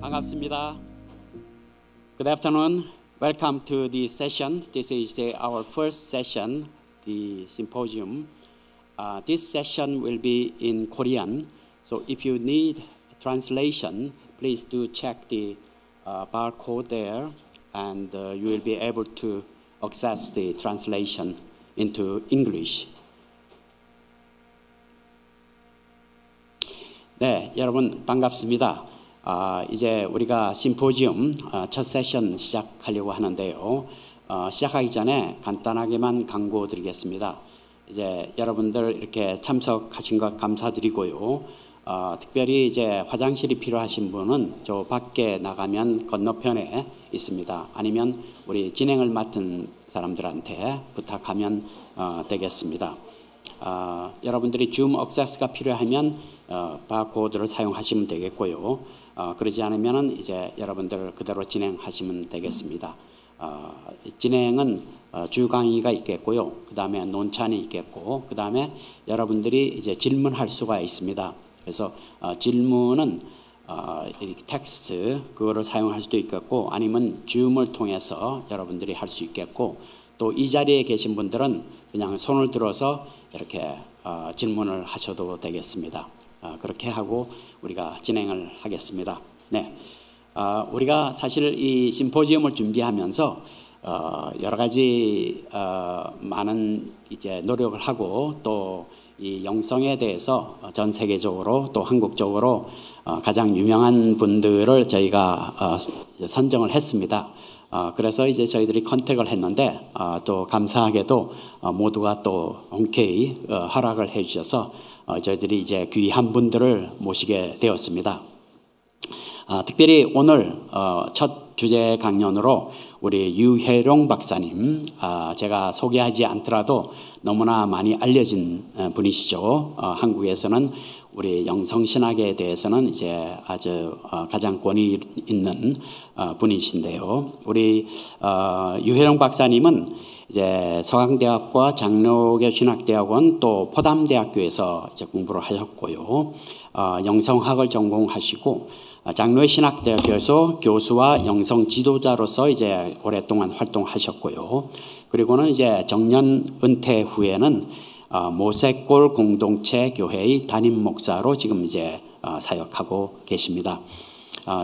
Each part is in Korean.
반갑습니다. Good afternoon. Welcome to the session. This is our first session, the symposium. This session will be in Korean. So if you need translation, please do check the barcode there, and you will be able to access the translation into English. 네, 여러분 반갑습니다. 이제 우리가 심포지움 첫 세션 시작하려고 하는데요. 시작하기 전에 간단하게만 광고 드리겠습니다. 이제 여러분들 이렇게 참석하신 것 감사드리고요. 특별히 이제 화장실이 필요하신 분은 저 밖에 나가면 건너편에 있습니다. 아니면 우리 진행을 맡은 사람들한테 부탁하면 되겠습니다. 여러분들이 줌 액세스가 필요하면 바코드를 사용하시면 되겠고요. 그러지 않으면 이제 여러분들 그대로 진행하시면 되겠습니다. 진행은 주 강의가 있겠고요. 그 다음에 논찬이 있겠고, 그 다음에 여러분들이 이제 질문할 수가 있습니다. 그래서 질문은 이렇게 텍스트 그거를 사용할 수도 있겠고, 아니면 줌을 통해서 여러분들이 할 수 있겠고, 또 이 자리에 계신 분들은 그냥 손을 들어서 이렇게 질문을 하셔도 되겠습니다. 그렇게 하고 우리가 진행을 하겠습니다. 네, 우리가 사실 이 심포지움을 준비하면서 여러 가지 많은 이제 노력을 하고 또 이 영성에 대해서 전 세계적으로 또 한국적으로 가장 유명한 분들을 저희가 선정을 했습니다. 그래서 이제 저희들이 컨택을 했는데 또 감사하게도 모두가 또 흔쾌히 허락을 해주셔서 저희들이 이제 귀한 분들을 모시게 되었습니다. 특별히 오늘 첫 주제 강연으로 우리 유혜룡 박사님, 제가 소개하지 않더라도 너무나 많이 알려진 분이시죠. 한국에서는 우리 영성신학에 대해서는 이제 아주 가장 권위 있는 분이신데요. 우리 유혜룡 박사님은 이제 서강대학과 장로교 신학대학원 또 포담대학교에서 이제 공부를 하셨고요. 영성학을 전공하시고 장로의 신학대학교에서 교수와 영성 지도자로서 이제 오랫동안 활동하셨고요. 그리고는 이제 정년 은퇴 후에는 모세골 공동체 교회의 담임 목사로 지금 이제 사역하고 계십니다.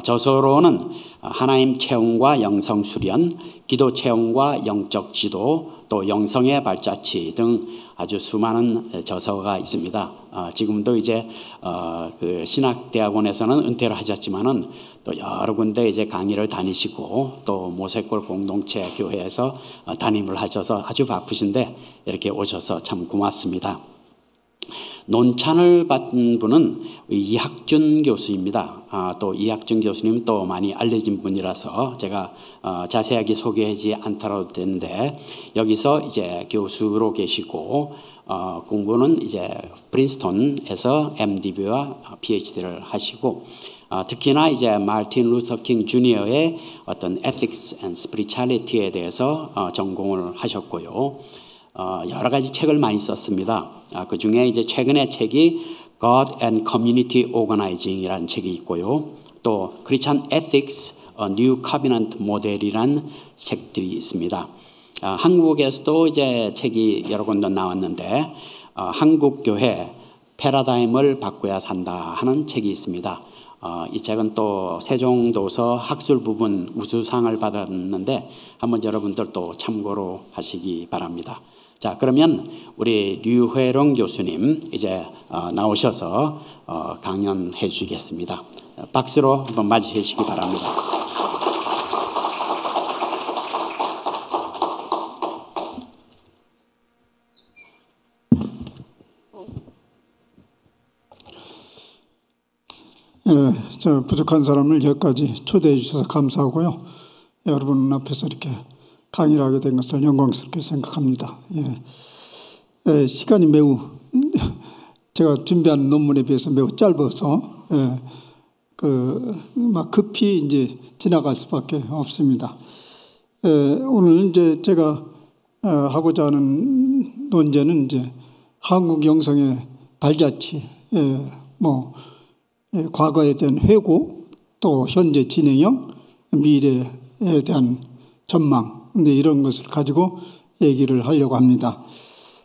저서로는 하나님 체험과 영성 수련, 기도 체험과 영적 지도, 또 영성의 발자취 등 아주 수많은 저서가 있습니다. 지금도 이제 그 신학대학원에서는 은퇴를 하셨지만은 또 여러 군데 이제 강의를 다니시고 또 모세골 공동체 교회에서 담임을 하셔서 아주 바쁘신데 이렇게 오셔서 참 고맙습니다. 논찬을 받은 분은 이학준 교수입니다. 또 이학준 교수님 또 많이 알려진 분이라서 제가 자세하게 소개하지 않더라도 되는데 여기서 이제 교수로 계시고 공부는 이제 프린스턴에서 MDB와 PhD를 하시고 특히나 이제 마틴 루터 킹 주니어의 어떤 Ethics and Spirituality에 대해서 전공을 하셨고요. 여러 가지 책을 많이 썼습니다. 그 중에 이제 최근의 책이 God and Community Organizing이라는 책이 있고요. 또 Christian Ethics, A New Covenant Model이라는 책들이 있습니다. 한국에서도 이제 책이 여러 권도 나왔는데 한국 교회 패러다임을 바꿔야 산다 하는 책이 있습니다. 이 책은 또 세종도서 학술 부분 우수상을 받았는데 한번 여러분들 또 참고로 하시기 바랍니다. 자, 그러면 우리 류회룡 교수님 이제 나오셔서 강연해 주시겠습니다. 박수로 한번 맞이해 주시기 바랍니다. 저 부족한 사람을 여기까지 초대해 주셔서 감사하고요. 여러분 앞에서 이렇게 강의를 하게 된 것을 영광스럽게 생각합니다. 시간이 매우 제가 준비한 논문에 비해서 매우 짧아서 막 급히 이제 지나갈 수밖에 없습니다. 오늘 이제 제가 하고자 하는 논제는 이제 한국 영성의 발자취, 과거에 대한 회고, 또 현재 진행형, 미래에 대한 전망, 근데 이런 것을 가지고 얘기를 하려고 합니다.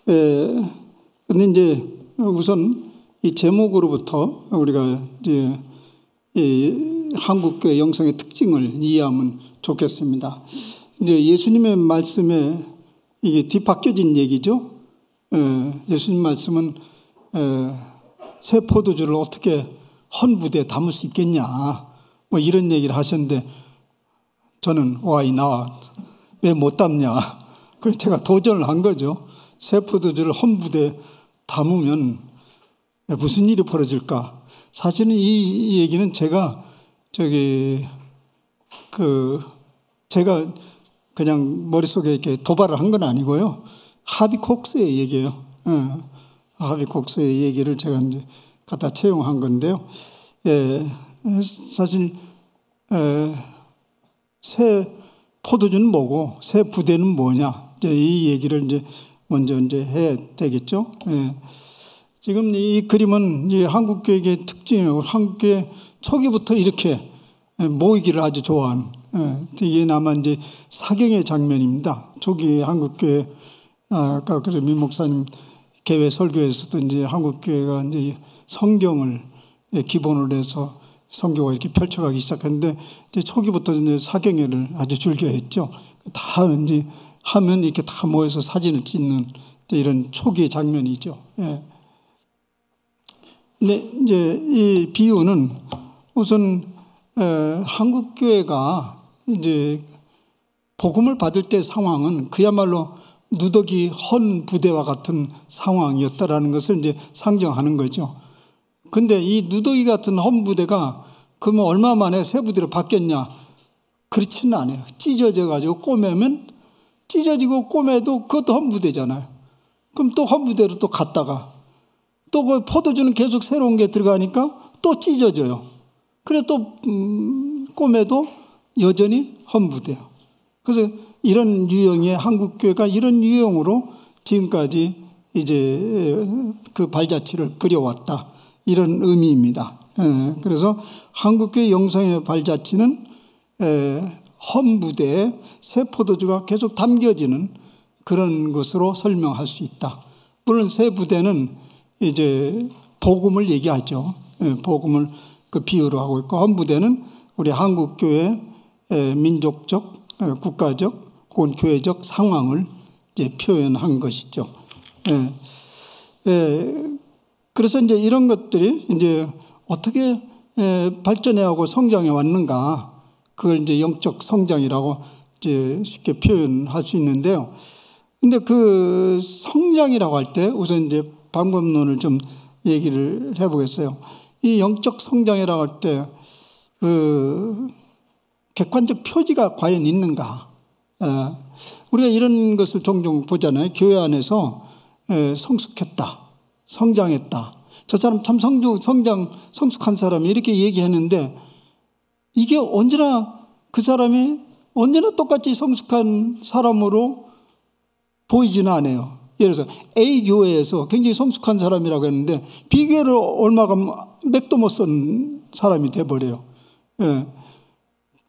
근데 이제 우선 이 제목으로부터 우리가 이제 이 한국교회 영성의 특징을 이해하면 좋겠습니다. 이제 예수님의 말씀에 이게 뒤바뀌어진 얘기죠. 예수님 말씀은 새 포도주를 어떻게 헌 부대에 담을 수 있겠냐, 뭐 이런 얘기를 하셨는데 저는 why not? 왜 못 담냐? 그래서 제가 도전을 한 거죠. 새 포도주를 헌 부대에 담으면 무슨 일이 벌어질까? 사실은 이 얘기는 제가 제가 그냥 머릿속에 이렇게 도발을 한 건 아니고요. 하비 콕스의 얘기예요. 하비 콕스의 얘기를 제가 이제 갖다 채용한 건데요. 사실 새 포도주는 뭐고 새 부대는 뭐냐, 이제 이 얘기를 이제 먼저 이제 해야 되겠죠. 지금 이 그림은 이 한국교회의 특징이에요. 한국교회 초기부터 이렇게 모이기를 아주 좋아하는, 이게 아마 이제 사경의 장면입니다. 초기 한국교회, 아까 그 민 목사님 개회 설교에서도 이제 한국교회가 이제 성경을 기본으로 해서 성교가 이렇게 펼쳐가기 시작했는데, 이제 초기부터 이제 사경회를 아주 즐겨했죠. 다 이제 하면 이렇게 다 모여서 사진을 찍는 이런 초기의 장면이죠. 근데 이제 이 비유는 우선 한국교회가 이제 복음을 받을 때 상황은 그야말로 누더기 헌 부대와 같은 상황이었다라는 것을 이제 상정하는 거죠. 근데 이 누더기 같은 헌 부대가 그러면 얼마 만에 새 부대로 바뀌었냐? 그렇지는 않아요. 찢어져 가지고 꼬매면 찢어지고 꼬매도 그것도 헌 부대잖아요. 그럼 또 헌 부대로 또 갔다가 또 그 포도주는 계속 새로운 게 들어가니까 또 찢어져요. 그래 또 꼬매도 여전히 헌 부대예요. 그래서 이런 유형의 한국교회가 이런 유형으로 지금까지 이제 그 발자취를 그려왔다, 이런 의미입니다. 그래서 한국교회 영성의 발자취는 헌 부대에 새 포도주가 계속 담겨지는 그런 것으로 설명할 수 있다. 물론 새 부대는 이제 복음을 얘기하죠. 복음을 그 비유로 하고 있고, 헌 부대는 우리 한국교회 민족적, 국가적 혹은 교회적 상황을 이제 표현한 것이죠. 그래서 이제 이런 것들이 이제 어떻게 발전해하고 성장해 왔는가, 그걸 이제 영적 성장이라고 이제 쉽게 표현할 수 있는데요. 근데 그 성장이라고 할 때 우선 이제 방법론을 좀 얘기를 해보겠어요. 이 영적 성장이라고 할 때 그 객관적 표지가 과연 있는가? 우리가 이런 것을 종종 보잖아요. 교회 안에서 성숙했다, 성장했다, 저 사람 참 성숙한 사람이 이렇게 얘기하는데, 이게 언제나 그 사람이 언제나 똑같이 성숙한 사람으로 보이지는 않아요. 예를 들어서 A 교회에서 굉장히 성숙한 사람이라고 했는데 B 교회를 얼마 가면 맥도 못 쓴 사람이 돼버려요.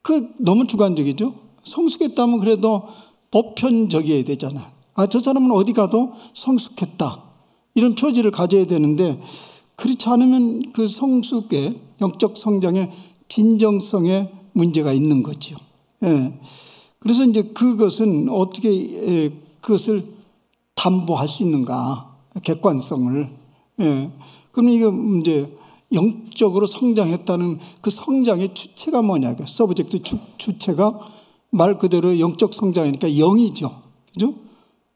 그 너무 주관적이죠. 성숙했다면 그래도 보편적이어야 되잖아. 저 사람은 어디 가도 성숙했다, 이런 표지를 가져야 되는데, 그렇지 않으면 그 성숙의 영적 성장의 진정성에 문제가 있는 거죠. 그래서 이제 그것은 어떻게 그것을 담보할 수 있는가, 객관성을. 그럼 이게 이제 영적으로 성장했다는 그 성장의 주체가 뭐냐? 서브젝트 주체가 말 그대로 영적 성장이니까 영이죠. 그죠?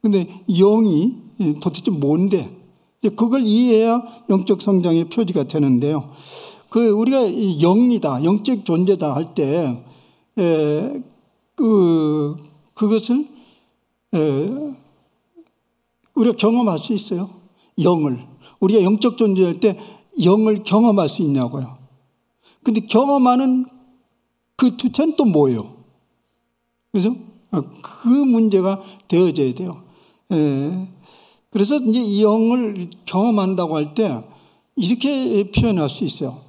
근데 영이 도대체 뭔데? 그걸 이해해야 영적 성장의 표지가 되는데요. 우리가 영이다, 영적 존재다 할 때, 그것을, 우리가 경험할 수 있어요. 영을. 우리가 영적 존재할 때 영을 경험할 수 있냐고요. 근데 경험하는 그 주체는 또 뭐예요? 그래서 그 문제가 되어져야 돼요. 그래서 이제 이 영을 경험한다고 할 때 이렇게 표현할 수 있어요.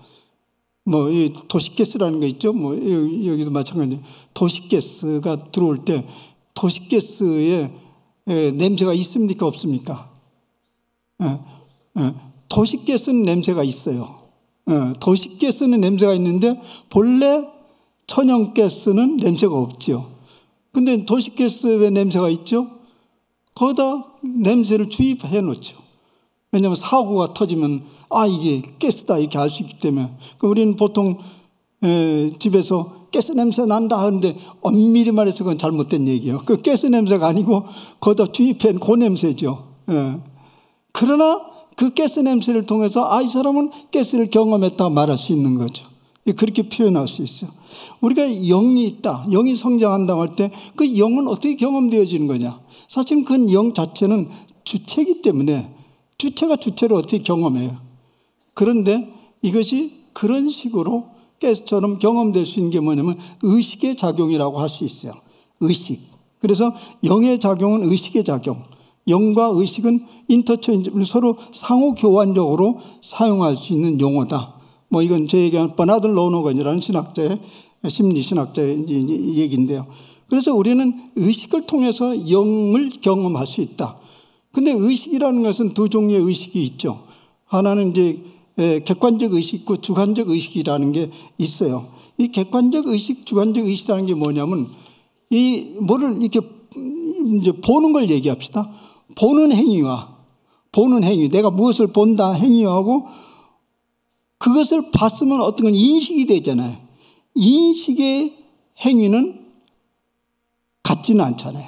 뭐 이 도시가스라는 거 있죠. 뭐 여기도 마찬가지. 도시가스가 들어올 때 도시가스에 냄새가 있습니까, 없습니까? 도시가스는 냄새가 있어요. 도시가스는 냄새가 있는데 본래 천연가스는 냄새가 없죠. 근데 도시가스에 왜 냄새가 있죠? 거기다 냄새를 주입해 놓죠. 왜냐하면 사고가 터지면 이게 가스다 이렇게 알 수 있기 때문에. 우리는 보통 집에서 가스 냄새 난다 하는데 엄밀히 말해서 그건 잘못된 얘기예요. 그 가스 냄새가 아니고 거기다 주입한 그 냄새죠. 그러나 그 가스 냄새를 통해서 이 사람은 가스를 경험했다 말할 수 있는 거죠. 그렇게 표현할 수 있어요. 우리가 영이 있다, 영이 성장한다고 할 때 그 영은 어떻게 경험되어지는 거냐? 사실 그 영 자체는 주체이기 때문에 주체가 주체를 어떻게 경험해요? 그런데 이것이 그런 식으로 가스처럼 경험될 수 있는 게 뭐냐면 의식의 작용이라고 할 수 있어요. 의식. 그래서 영의 작용은 의식의 작용. 영과 의식은 인터체인지를 서로 상호 교환적으로 사용할 수 있는 용어다. 뭐 이건 제 얘기하는 버나드 로너건이라는 신학자의 심리신학자의 얘기인데요. 그래서 우리는 의식을 통해서 영을 경험할 수 있다. 근데 의식이라는 것은 두 종류의 의식이 있죠. 하나는 이제 객관적 의식과 주관적 의식이라는 게 있어요. 이 객관적 의식, 주관적 의식이라는 게 뭐냐면 이 뭐를 이렇게 이제 보는 걸 얘기합시다. 보는 행위와 보는 행위, 내가 무엇을 본다 행위하고 그것을 봤으면 어떤 건 인식이 되잖아요. 인식의 행위는 같지는 않잖아요.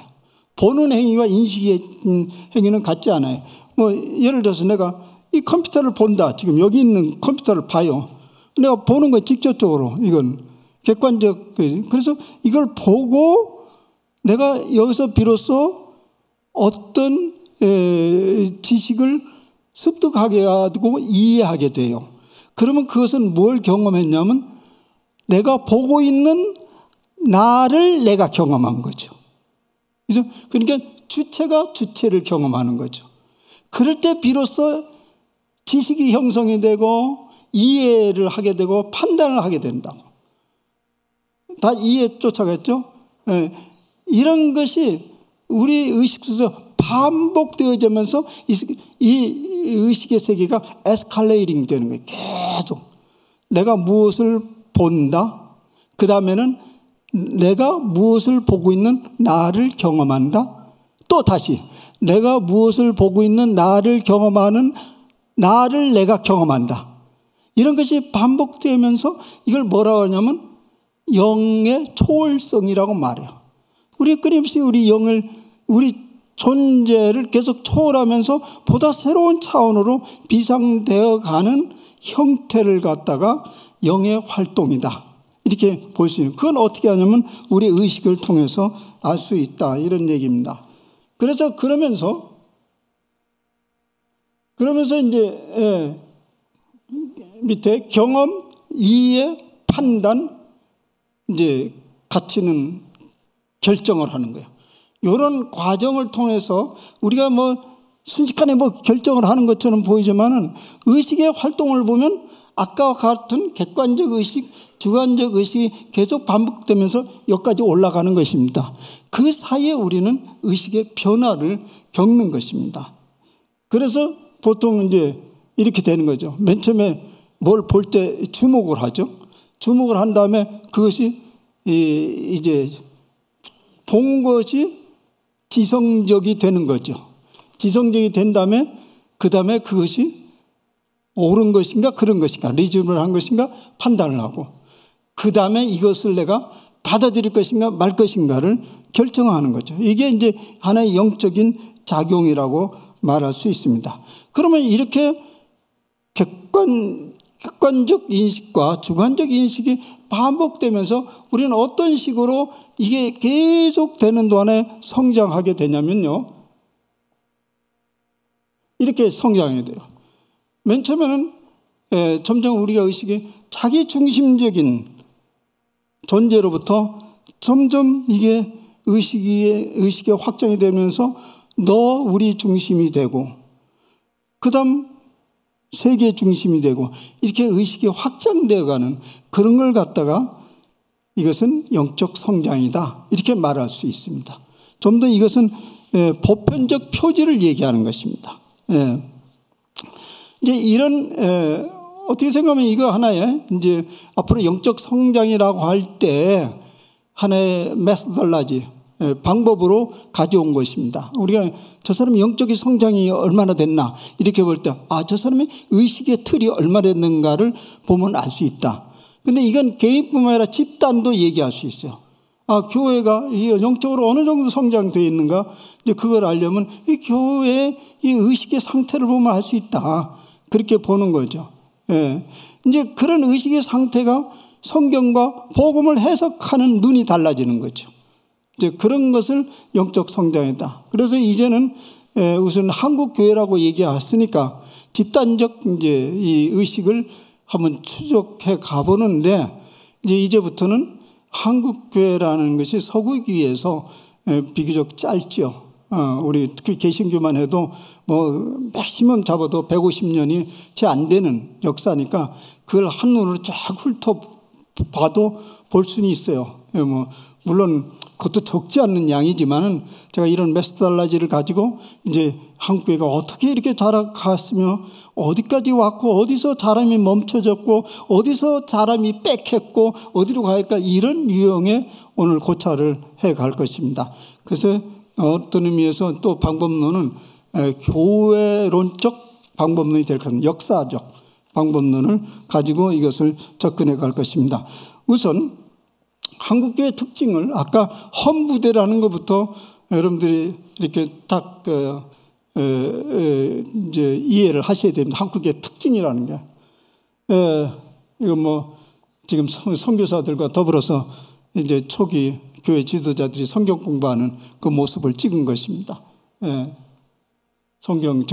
보는 행위와 인식의 행위는 같지 않아요. 뭐 예를 들어서 내가 이 컴퓨터를 본다. 지금 여기 있는 컴퓨터를 봐요. 내가 보는 거 직접적으로 이건 객관적. 그래서 이걸 보고 내가 여기서 비로소 어떤 지식을 습득하게 하고 이해하게 돼요. 그러면 그것은 뭘 경험했냐면 내가 보고 있는 나를 내가 경험한 거죠. 그래서 그러니까 주체가 주체를 경험하는 거죠. 그럴 때 비로소 지식이 형성이 되고 이해를 하게 되고 판단을 하게 된다고. 다 이해 쫓아갔죠? 이런 것이 우리 의식 속에서 반복되어지면서 이 의식의 세계가 에스컬레이팅 되는 거예요. 계속. 내가 무엇을 본다. 그 다음에는 내가 무엇을 보고 있는 나를 경험한다. 또 다시 내가 무엇을 보고 있는 나를 경험하는 나를 내가 경험한다. 이런 것이 반복되면서 이걸 뭐라고 하냐면 영의 초월성이라고 말해요. 우리 끊임없이 우리 영을, 우리 존재를 계속 초월하면서 보다 새로운 차원으로 비상되어 가는 형태를 갖다가 영의 활동이다. 이렇게 볼 수 있는. 그건 어떻게 하냐면 우리 의식을 통해서 알 수 있다. 이런 얘기입니다. 그래서 그러면서 이제 밑에 경험, 이해, 판단, 이제 가치는 결정을 하는 거예요. 이런 과정을 통해서 우리가 뭐 순식간에 뭐 결정을 하는 것처럼 보이지만은 의식의 활동을 보면 아까와 같은 객관적 의식, 주관적 의식이 계속 반복되면서 여기까지 올라가는 것입니다. 그 사이에 우리는 의식의 변화를 겪는 것입니다. 그래서 보통 이제 이렇게 되는 거죠. 맨 처음에 뭘 볼 때 주목을 하죠. 주목을 한 다음에 그것이 이제 본 것이 지성적이 되는 거죠. 지성적이 된 다음에 그 다음에 그것이 옳은 것인가 그런 것인가 리즘을 한 것인가 판단을 하고 그 다음에 이것을 내가 받아들일 것인가 말 것인가를 결정하는 거죠. 이게 이제 하나의 영적인 작용이라고 말할 수 있습니다. 그러면 이렇게 객관적 인식과 주관적 인식이 반복되면서 우리는 어떤 식으로 이게 계속 되는 동안에 성장하게 되냐면요. 이렇게 성장하게 돼요. 맨 처음에는 점점 우리가 의식이 자기 중심적인 존재로부터 점점 이게 의식의 확장이 되면서 너 우리 중심이 되고 그 다음 세계 중심이 되고 이렇게 의식이 확장되어가는 그런 걸 갖다가 이것은 영적 성장이다 이렇게 말할 수 있습니다. 좀 더 이것은 보편적 표지를 얘기하는 것입니다. 이제 이런 어떻게 생각하면 이거 하나의 이제 앞으로 영적 성장이라고 할 때 하나의 메소돌라지 방법으로 가져온 것입니다. 우리가 저 사람의 영적인 성장이 얼마나 됐나 이렇게 볼 때 저 사람의 의식의 틀이 얼마나 됐는가를 보면 알 수 있다. 근데 이건 개인뿐만 아니라 집단도 얘기할 수 있어요. 교회가 영적으로 어느 정도 성장되어 있는가 이제 그걸 알려면 이 교회의 이 의식의 상태를 보면 알 수 있다. 그렇게 보는 거죠. 이제 그런 의식의 상태가 성경과 복음을 해석하는 눈이 달라지는 거죠. 이제 그런 것을 영적 성장이다. 그래서 이제는 우선 한국 교회라고 얘기했으니까 집단적 이제 이 의식을 한번 추적해 가보는데 이제부터는 한국 교회라는 것이 서구교회에서 비교적 짧죠. 우리 특히 개신교만 해도 뭐 맥시멈 잡아도 150년이 채 안 되는 역사니까 그걸 한눈으로 쫙 훑어봐도 볼 수는 있어요. 뭐 물론 그것도 적지 않는 양이지만은 제가 이런 메소달라지를 가지고 이제 한국교회가 어떻게 이렇게 자라갔으며 어디까지 왔고 어디서 자람이 멈춰졌고 어디서 자람이 빽했고 어디로 갈까 이런 유형의 오늘 고찰을 해갈 것입니다. 그래서 어떤 의미에서 또 방법론은 교회론적 방법론이 될 것입니다. 역사적 방법론을 가지고 이것을 접근해 갈 것입니다. 우선 한국교회 특징을 아까 헌부대라는 것부터 여러분들이 이렇게 딱 이제 이해를 하셔야 됩니다. 한국의 특징이라는 게 이거 뭐 지금 선교사들과 더불어서 이제 초기 교회 지도자들이 성경 공부하는 그 모습을 찍은 것입니다. 성경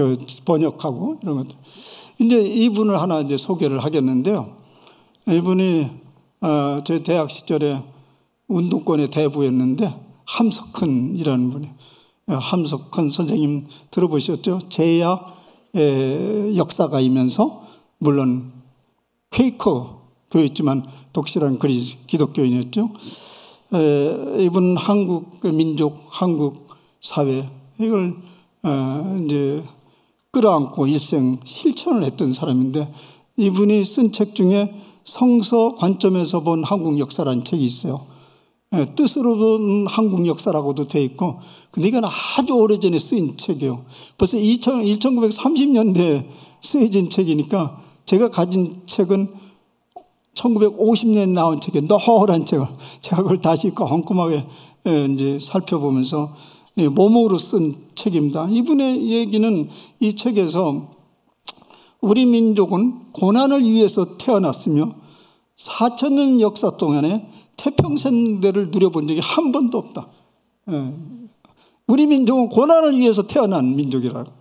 번역하고 이런 것들. 이제 이분을 하나 이제 소개를 하겠는데요. 이분이 제 대학 시절에 운동권의 대부였는데 함석헌이라는 분이 함석헌 선생님 들어보셨죠? 제야 역사가이면서 물론 퀘이커 교였지만 독실한 기독교인이었죠. 이분 한국 민족, 한국 사회 이걸 이제 끌어안고 일생 실천을 했던 사람인데 이분이 쓴 책 중에 성서 관점에서 본 한국 역사라는 책이 있어요. 뜻으로 본 한국 역사라고도 돼 있고 근데 이건 아주 오래전에 쓰인 책이에요. 벌써 1930년대에 쓰여진 책이니까 제가 가진 책은 1950년에 나온 책이에요. 노란 책을 제가 그걸 다시 꼼꼼하게 이제 살펴보면서 모모로 쓴 책입니다. 이분의 얘기는 이 책에서 우리 민족은 고난을 위해서 태어났으며 4,000년 역사 동안에 태평생대를 누려본 적이 한 번도 없다. 우리 민족은 고난을 위해서 태어난 민족이라고.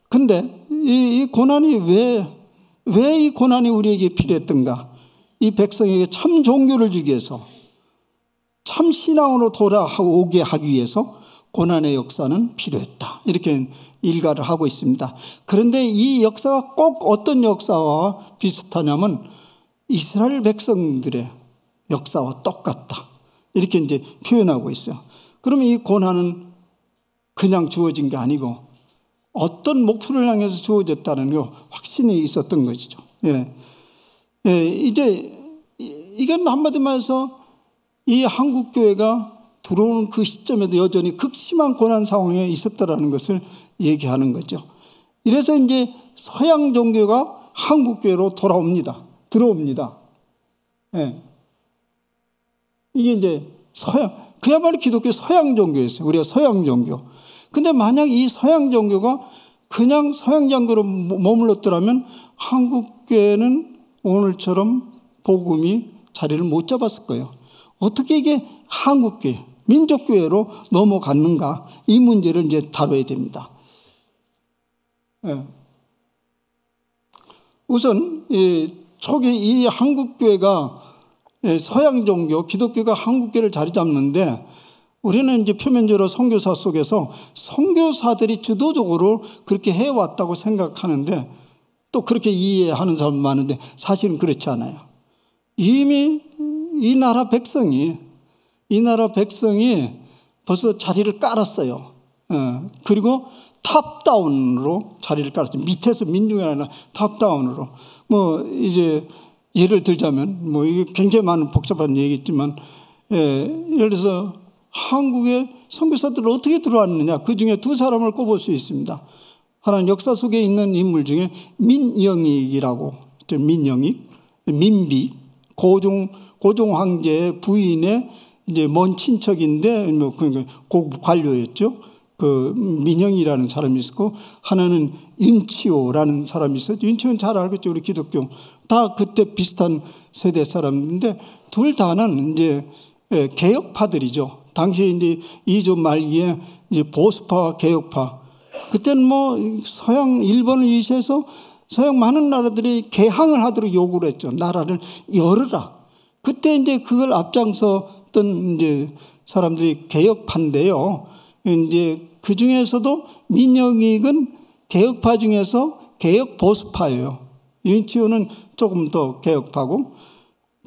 그런데 이 고난이 왜 이 고난이 우리에게 필요했던가? 이 백성에게 참 종교를 주기 위해서 참 신앙으로 돌아오게 하기 위해서 고난의 역사는 필요했다. 이렇게 일가를 하고 있습니다. 그런데 이 역사가 꼭 어떤 역사와 비슷하냐면 이스라엘 백성들의 역사와 똑같다. 이렇게 이제 표현하고 있어요. 그러면 이 고난은 그냥 주어진 게 아니고 어떤 목표를 향해서 주어졌다는 거 확신이 있었던 것이죠. 이제 이건 한마디 말해서 이 한국교회가 들어오는 그 시점에도 여전히 극심한 고난 상황에 있었다라는 것을 얘기하는 거죠. 이래서 이제 서양 종교가 한국교회로 들어옵니다. 이게 이제 그야말로 기독교 서양 종교였어요. 우리가 서양 종교. 근데 만약 이 서양 종교가 그냥 서양 종교로 머물렀더라면 한국교회는 오늘처럼 복음이 자리를 못 잡았을 거예요. 어떻게 이게 한국교회, 민족교회로 넘어갔는가 이 문제를 이제 다뤄야 됩니다. 우선 초기 이 한국교회가 서양 종교, 기독교가 한국교회를 자리 잡는데 우리는 이제 표면적으로 선교사 속에서 선교사들이 주도적으로 그렇게 해왔다고 생각하는데 또 그렇게 이해하는 사람 많은데 사실은 그렇지 않아요. 이미 이 나라 백성이 벌써 자리를 깔았어요. 그리고 탑다운으로 자리를 깔았어요. 밑에서 민중이 아니라 탑다운으로. 뭐 이제 예를 들자면 뭐 이게 굉장히 많은 복잡한 얘기겠지만, 예를 들어서 한국에 선교사들을 어떻게 들어왔느냐, 그 중에 두 사람을 꼽을 수 있습니다. 하나는 역사 속에 있는 인물 중에 민영익이라고, 민영익, 민비, 고종 황제의 부인의 이제 먼 친척인데 뭐 고급 관료였죠. 그 민영이라는 사람이 있었고, 하나는 윤치호라는 사람이 있었죠. 윤치호는 잘 알겠죠. 우리 기독교 다 그때 비슷한 세대 사람인데, 둘 다는 이제 개혁파들이죠. 당시에 이제 이조 말기에 이제 보수파와 개혁파. 그때는 뭐 서양 일본을 위시해서 서양 많은 나라들이 개항을 하도록 요구를 했죠. 나라를 열으라. 그때 이제 그걸 앞장섰던 이제 사람들이 개혁파인데요. 이제 그 중에서도 민영익은 개혁파 중에서 개혁 보수파예요. 윤치호는 조금 더 개혁파고,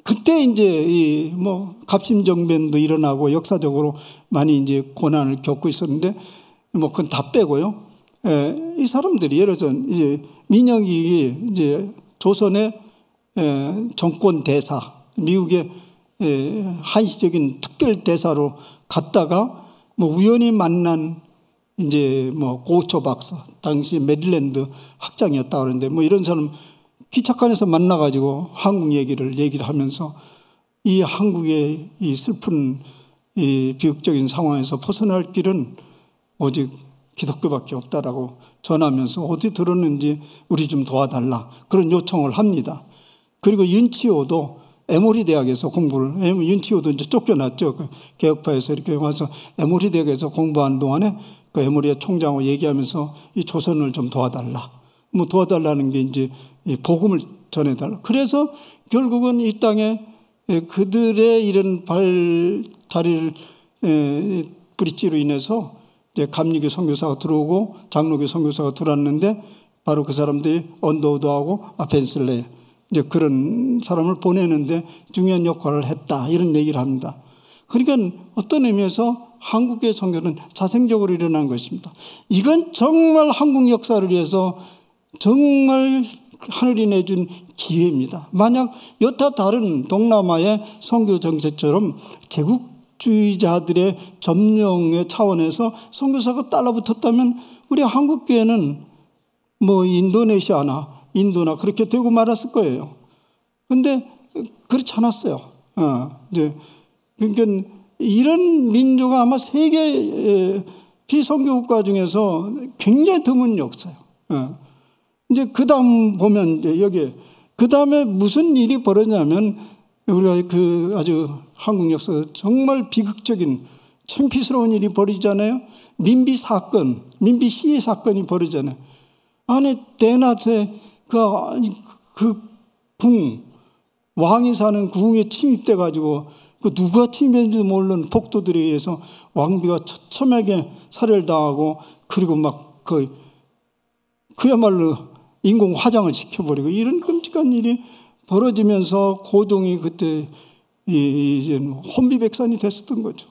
그때 이제 이 뭐 갑심정변도 일어나고 역사적으로 많이 이제 고난을 겪고 있었는데, 뭐 그건 다 빼고요. 이 사람들이 예를 들어서 이제 민영익이 이제 조선의 정권 대사, 미국의 한시적인 특별 대사로 갔다가 뭐 우연히 만난 이제 뭐 고초 박사, 당시 메릴랜드 학장이었다 그러는데, 뭐 이런 사람 기차칸에서 만나가지고 한국 얘기를 하면서 이 한국의 이 슬픈 이 비극적인 상황에서 벗어날 길은 오직 기독교밖에 없다라고 전하면서 어디 들었는지 우리 좀 도와달라, 그런 요청을 합니다. 그리고 윤치호도 에모리 대학에서 윤치호도 이제 쫓겨났죠. 그 개혁파에서 이렇게 와서 에모리 대학에서 공부하는 동안에 그 에모리의 총장하고 얘기하면서 이 조선을 좀 도와달라. 뭐 도와달라는 게 이제 복음을 전해달라. 그래서 결국은 이 땅에 그들의 이런 발자리를 브릿지로 인해서 이제 감리교 선교사가 들어오고 장로교 선교사가 들어왔는데, 바로 그 사람들이 언더우드하고 아펜슬레 이제 그런 사람을 보내는데 중요한 역할을 했다, 이런 얘기를 합니다. 그러니까 어떤 의미에서 한국의 선교는 자생적으로 일어난 것입니다. 이건 정말 한국 역사를 위해서 정말 하늘이 내준 기회입니다. 만약 여타 다른 동남아의 선교 정책처럼 제국주의자들의 점령의 차원에서 선교사가 달라붙었다면 우리 한국 교회는 뭐 인도나 그렇게 되고 말았을 거예요. 그런데 그렇지 않았어요. 이제 그러니까 이런 민족가 아마 세계 비선교 국가 중에서 굉장히 드문 역사예요. 이제 그 다음 보면 이제 여기 그 다음에 무슨 일이 벌어지냐면, 우리가 그 아주 한국 역사 정말 비극적인 창피스러운 일이 벌어지잖아요. 민비 시위 사건이 벌어지잖아요. 안에 대낮에 그 왕이 사는 궁에 침입돼 가지고 그 누가 침입했는지 모르는 폭도들에 의해서 왕비가 처참하게 살해를 당하고, 그리고 막 그야말로 인공 화장을 시켜버리고, 이런 끔찍한 일이 벌어지면서 고종이 그때 이제 혼비백산이 됐었던 거죠.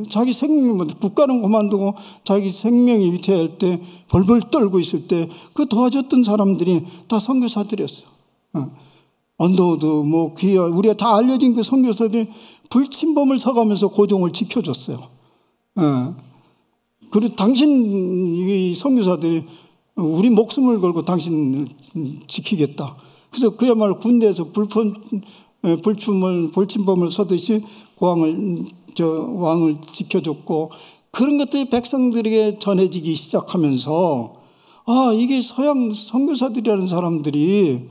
자기 생명, 국가는 그만두고 자기 생명이 위태할 때 벌벌 떨고 있을 때 그 도와줬던 사람들이 다 선교사들이었어요. 언더우드 뭐 우리가 다 알려진 그 선교사들이 불침범을 서가면서 고종을 지켜줬어요. 그리고 당신 이 선교사들이 우리 목숨을 걸고 당신을 지키겠다. 그래서 그야말로 군대에서 불침범을 서듯이 왕을 지켜줬고, 그런 것들이 백성들에게 전해지기 시작하면서, 이게 서양 선교사들이라는 사람들이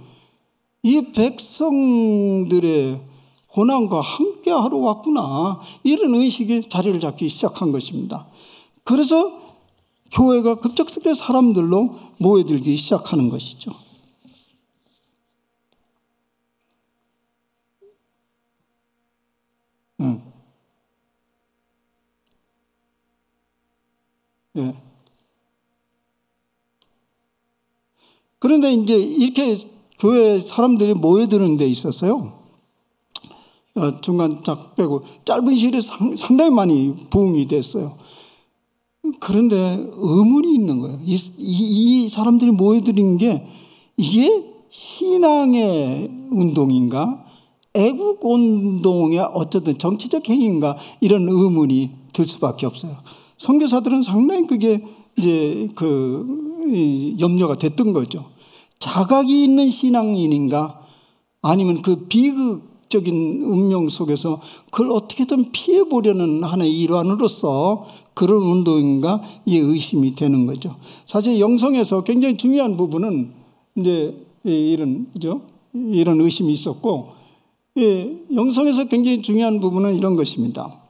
이 백성들의 고난과 함께 하러 왔구나, 이런 의식이 자리를 잡기 시작한 것입니다. 그래서 교회가 급작스레 사람들로 모여들기 시작하는 것이죠. 그런데 이제 이렇게 교회 사람들이 모여드는 데 있었어요. 중간 쫙 빼고 짧은 시일에 상당히 많이 부흥이 됐어요. 그런데 의문이 있는 거예요. 이 사람들이 모여드는 게 이게 신앙의 운동인가? 애국운동의 어쨌든 정치적 행위인가? 이런 의문이 들 수밖에 없어요. 선교사들은 상당히 그게 이제 염려가 됐던 거죠. 자각이 있는 신앙인인가? 아니면 그 비극적인 운명 속에서 그걸 어떻게든 피해보려는 하나의 일환으로서 그런 운동인가? 이게 의심이 되는 거죠. 사실 영성에서 굉장히 중요한 부분은 이제 이런 의심이 있었고, 영성에서 굉장히 중요한 부분은 이런 것입니다.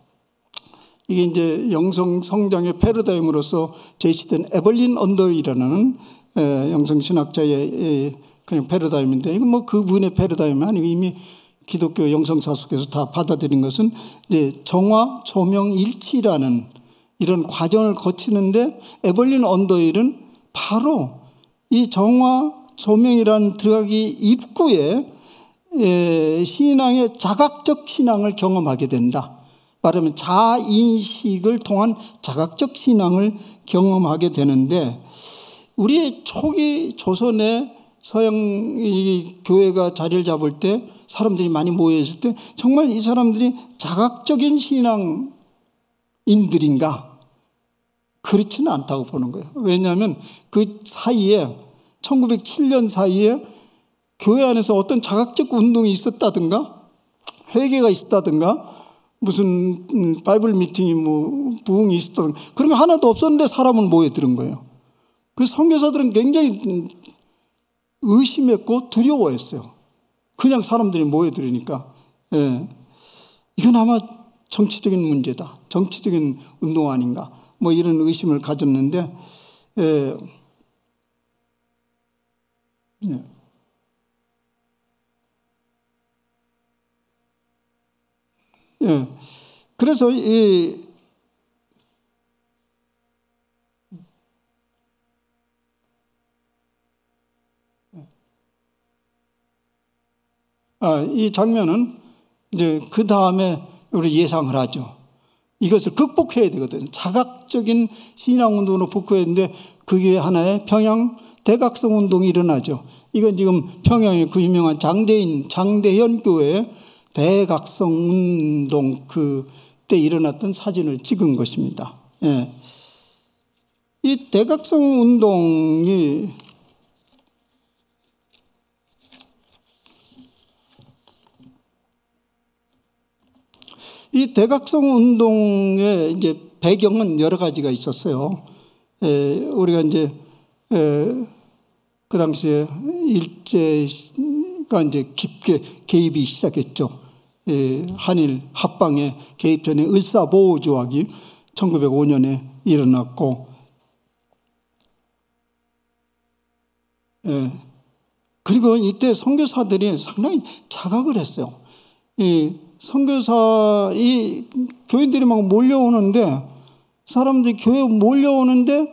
이게 이제 영성 성장의 패러다임으로서 제시된 에벌린 언더이라는 영성신학자의 그냥 패러다임인데, 이건 뭐 그분의 패러다임이 아니고 이미 기독교 영성사 속에서 다 받아들인 것은 이제 정화, 조명, 일치라는 이런 과정을 거치는데, 에벌린 언더일은 바로 이 정화, 조명이라는 들어가기 입구에 신앙의 자각적 신앙을 경험하게 된다. 말하면 자인식을 통한 자각적 신앙을 경험하게 되는데, 우리 초기 조선의 서양 이 교회가 자리를 잡을 때 사람들이 많이 모여있을 때 정말 이 사람들이 자각적인 신앙인들인가? 그렇지는 않다고 보는 거예요. 왜냐하면 그 사이에 1907년 사이에 교회 안에서 어떤 자각적 운동이 있었다든가 회개가 있었다든가 무슨 바이블 미팅이 뭐 부흥이 있었다든가 그런 거 하나도 없었는데 사람은 모여들은 거예요. 그 선교사들은 굉장히 의심했고 두려워했어요. 그냥 사람들이 모여들으니까. 이건 아마 정치적인 문제다. 정치적인 운동 아닌가. 뭐 이런 의심을 가졌는데, 그래서 이 장면은 이제 그 다음에 우리 예상을 하죠. 이것을 극복해야 되거든요. 자각적인 신앙운동으로 복구해야 되는데 그게 하나의 평양 대각성 운동이 일어나죠. 이건 지금 평양의 그 유명한 장대현 교회 대각성 운동 그때 일어났던 사진을 찍은 것입니다. 이 대각성 운동이 이 대각성 운동의 이제 배경은 여러 가지가 있었어요. 우리가 이제 그 당시에 일제가 이제 깊게 개입이 시작했죠. 한일 합방에 개입 전에 을사보호 조약이 1905년에 일어났고, 그리고 이때 선교사들이 상당히 자각을 했어요. 이 교인들이 막 몰려오는데, 사람들이 교회에 몰려오는데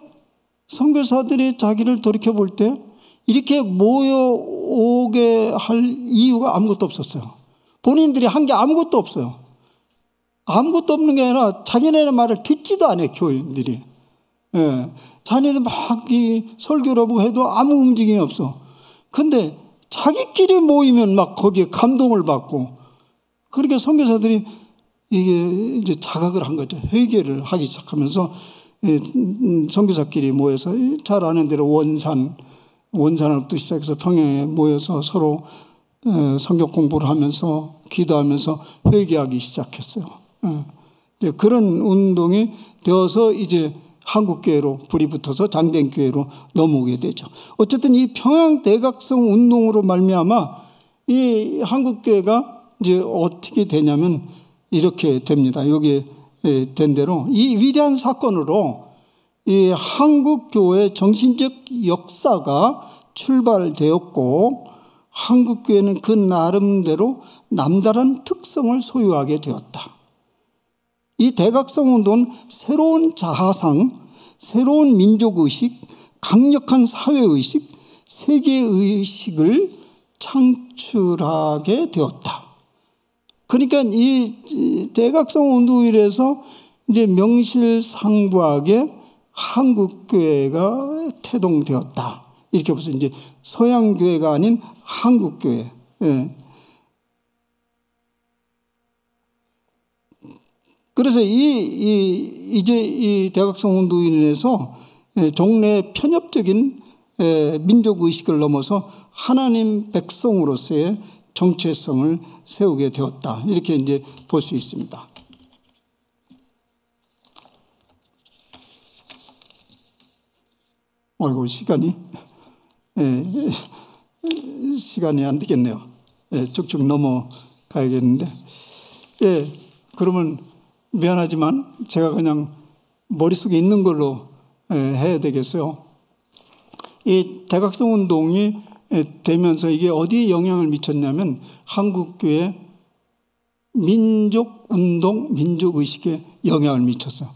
선교사들이 자기를 돌이켜볼 때 이렇게 모여오게 할 이유가 아무것도 없었어요. 본인들이 한 게 아무것도 없어요. 아무것도 없는 게 아니라 자기네의 말을 듣지도 않아요, 교인들이. 자기네들 막 설교라고 해도 아무 움직임이 없어. 근데 자기끼리 모이면 막 거기에 감동을 받고, 그러니까 선교사들이 이게 이제 자각을 한 거죠. 회개를 하기 시작하면서 선교사끼리 모여서 잘 아는 대로 원산으로부터 시작해서 평양에 모여서 서로 성경 공부를 하면서 기도하면서 회개하기 시작했어요. 그런 운동이 되어서 이제 한국교회로 불이 붙어서 장대교회로 넘어오게 되죠. 어쨌든 이 평양 대각성 운동으로 말미암아 이 한국교회가 이제 어떻게 되냐면 이렇게 됩니다. 여기에 된 대로 이 위대한 사건으로 이 한국교회의 정신적 역사가 출발되었고, 한국교회는 그 나름대로 남다른 특성을 소유하게 되었다. 이 대각성 운동은 새로운 자아상, 새로운 민족의식, 강력한 사회의식, 세계의식을 창출하게 되었다. 그러니까 이 대각성 운동일에서 이제 명실상부하게 한국교회가 태동되었다. 이렇게 보세요. 이제 서양교회가 아닌 한국교회. 예. 그래서 이제 이 대각성 운동인에서 종래 편협적인 민족의식을 넘어서 하나님 백성으로서의 정체성을 세우게 되었다. 이렇게 이제 볼 수 있습니다. 아이고, 시간이 안 되겠네요. 쭉쭉 넘어가야겠는데. 그러면 미안하지만 제가 그냥 머릿속에 있는 걸로 해야 되겠어요. 이 대각성 운동이 되면서 이게 어디에 영향을 미쳤냐면 한국교회 민족운동, 민족의식에 영향을 미쳤어요.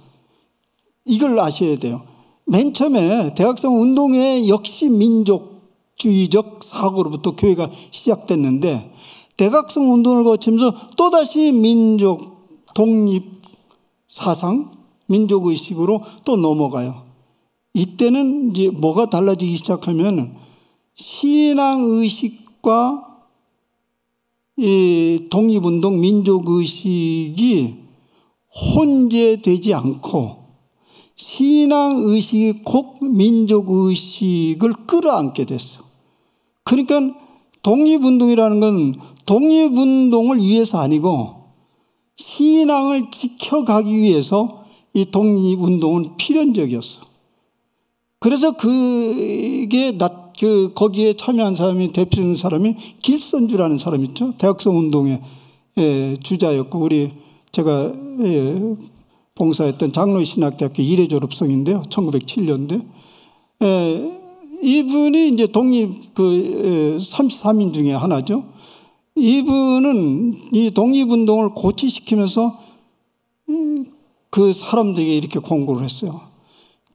이걸 아셔야 돼요. 맨 처음에 대각성 운동의 역시 민족주의적 사고로부터 교회가 시작됐는데 대각성 운동을 거치면서 또다시 민족, 독립 사상, 민족의식으로 또 넘어가요. 이때는 이제 뭐가 달라지기 시작하면 신앙의식과 이 독립운동, 민족의식이 혼재되지 않고 신앙의식이 곧 민족의식을 끌어안게 됐어. 그러니까 독립운동이라는 건 독립운동을 위해서 아니고 신앙을 지켜가기 위해서 이 독립운동은 필연적이었어. 그래서 거기에 참여한 사람이 대표적인 사람이 길선주라는 사람 있죠. 대학성 운동의 주자였고 제가 봉사했던 장로신학대학교 1회 졸업생인데요. 1907년대. 이분이 이제 독립 33인 중에 하나죠. 이분은 이 독립운동을 고취시키면서 그 사람들에게 이렇게 공고를 했어요.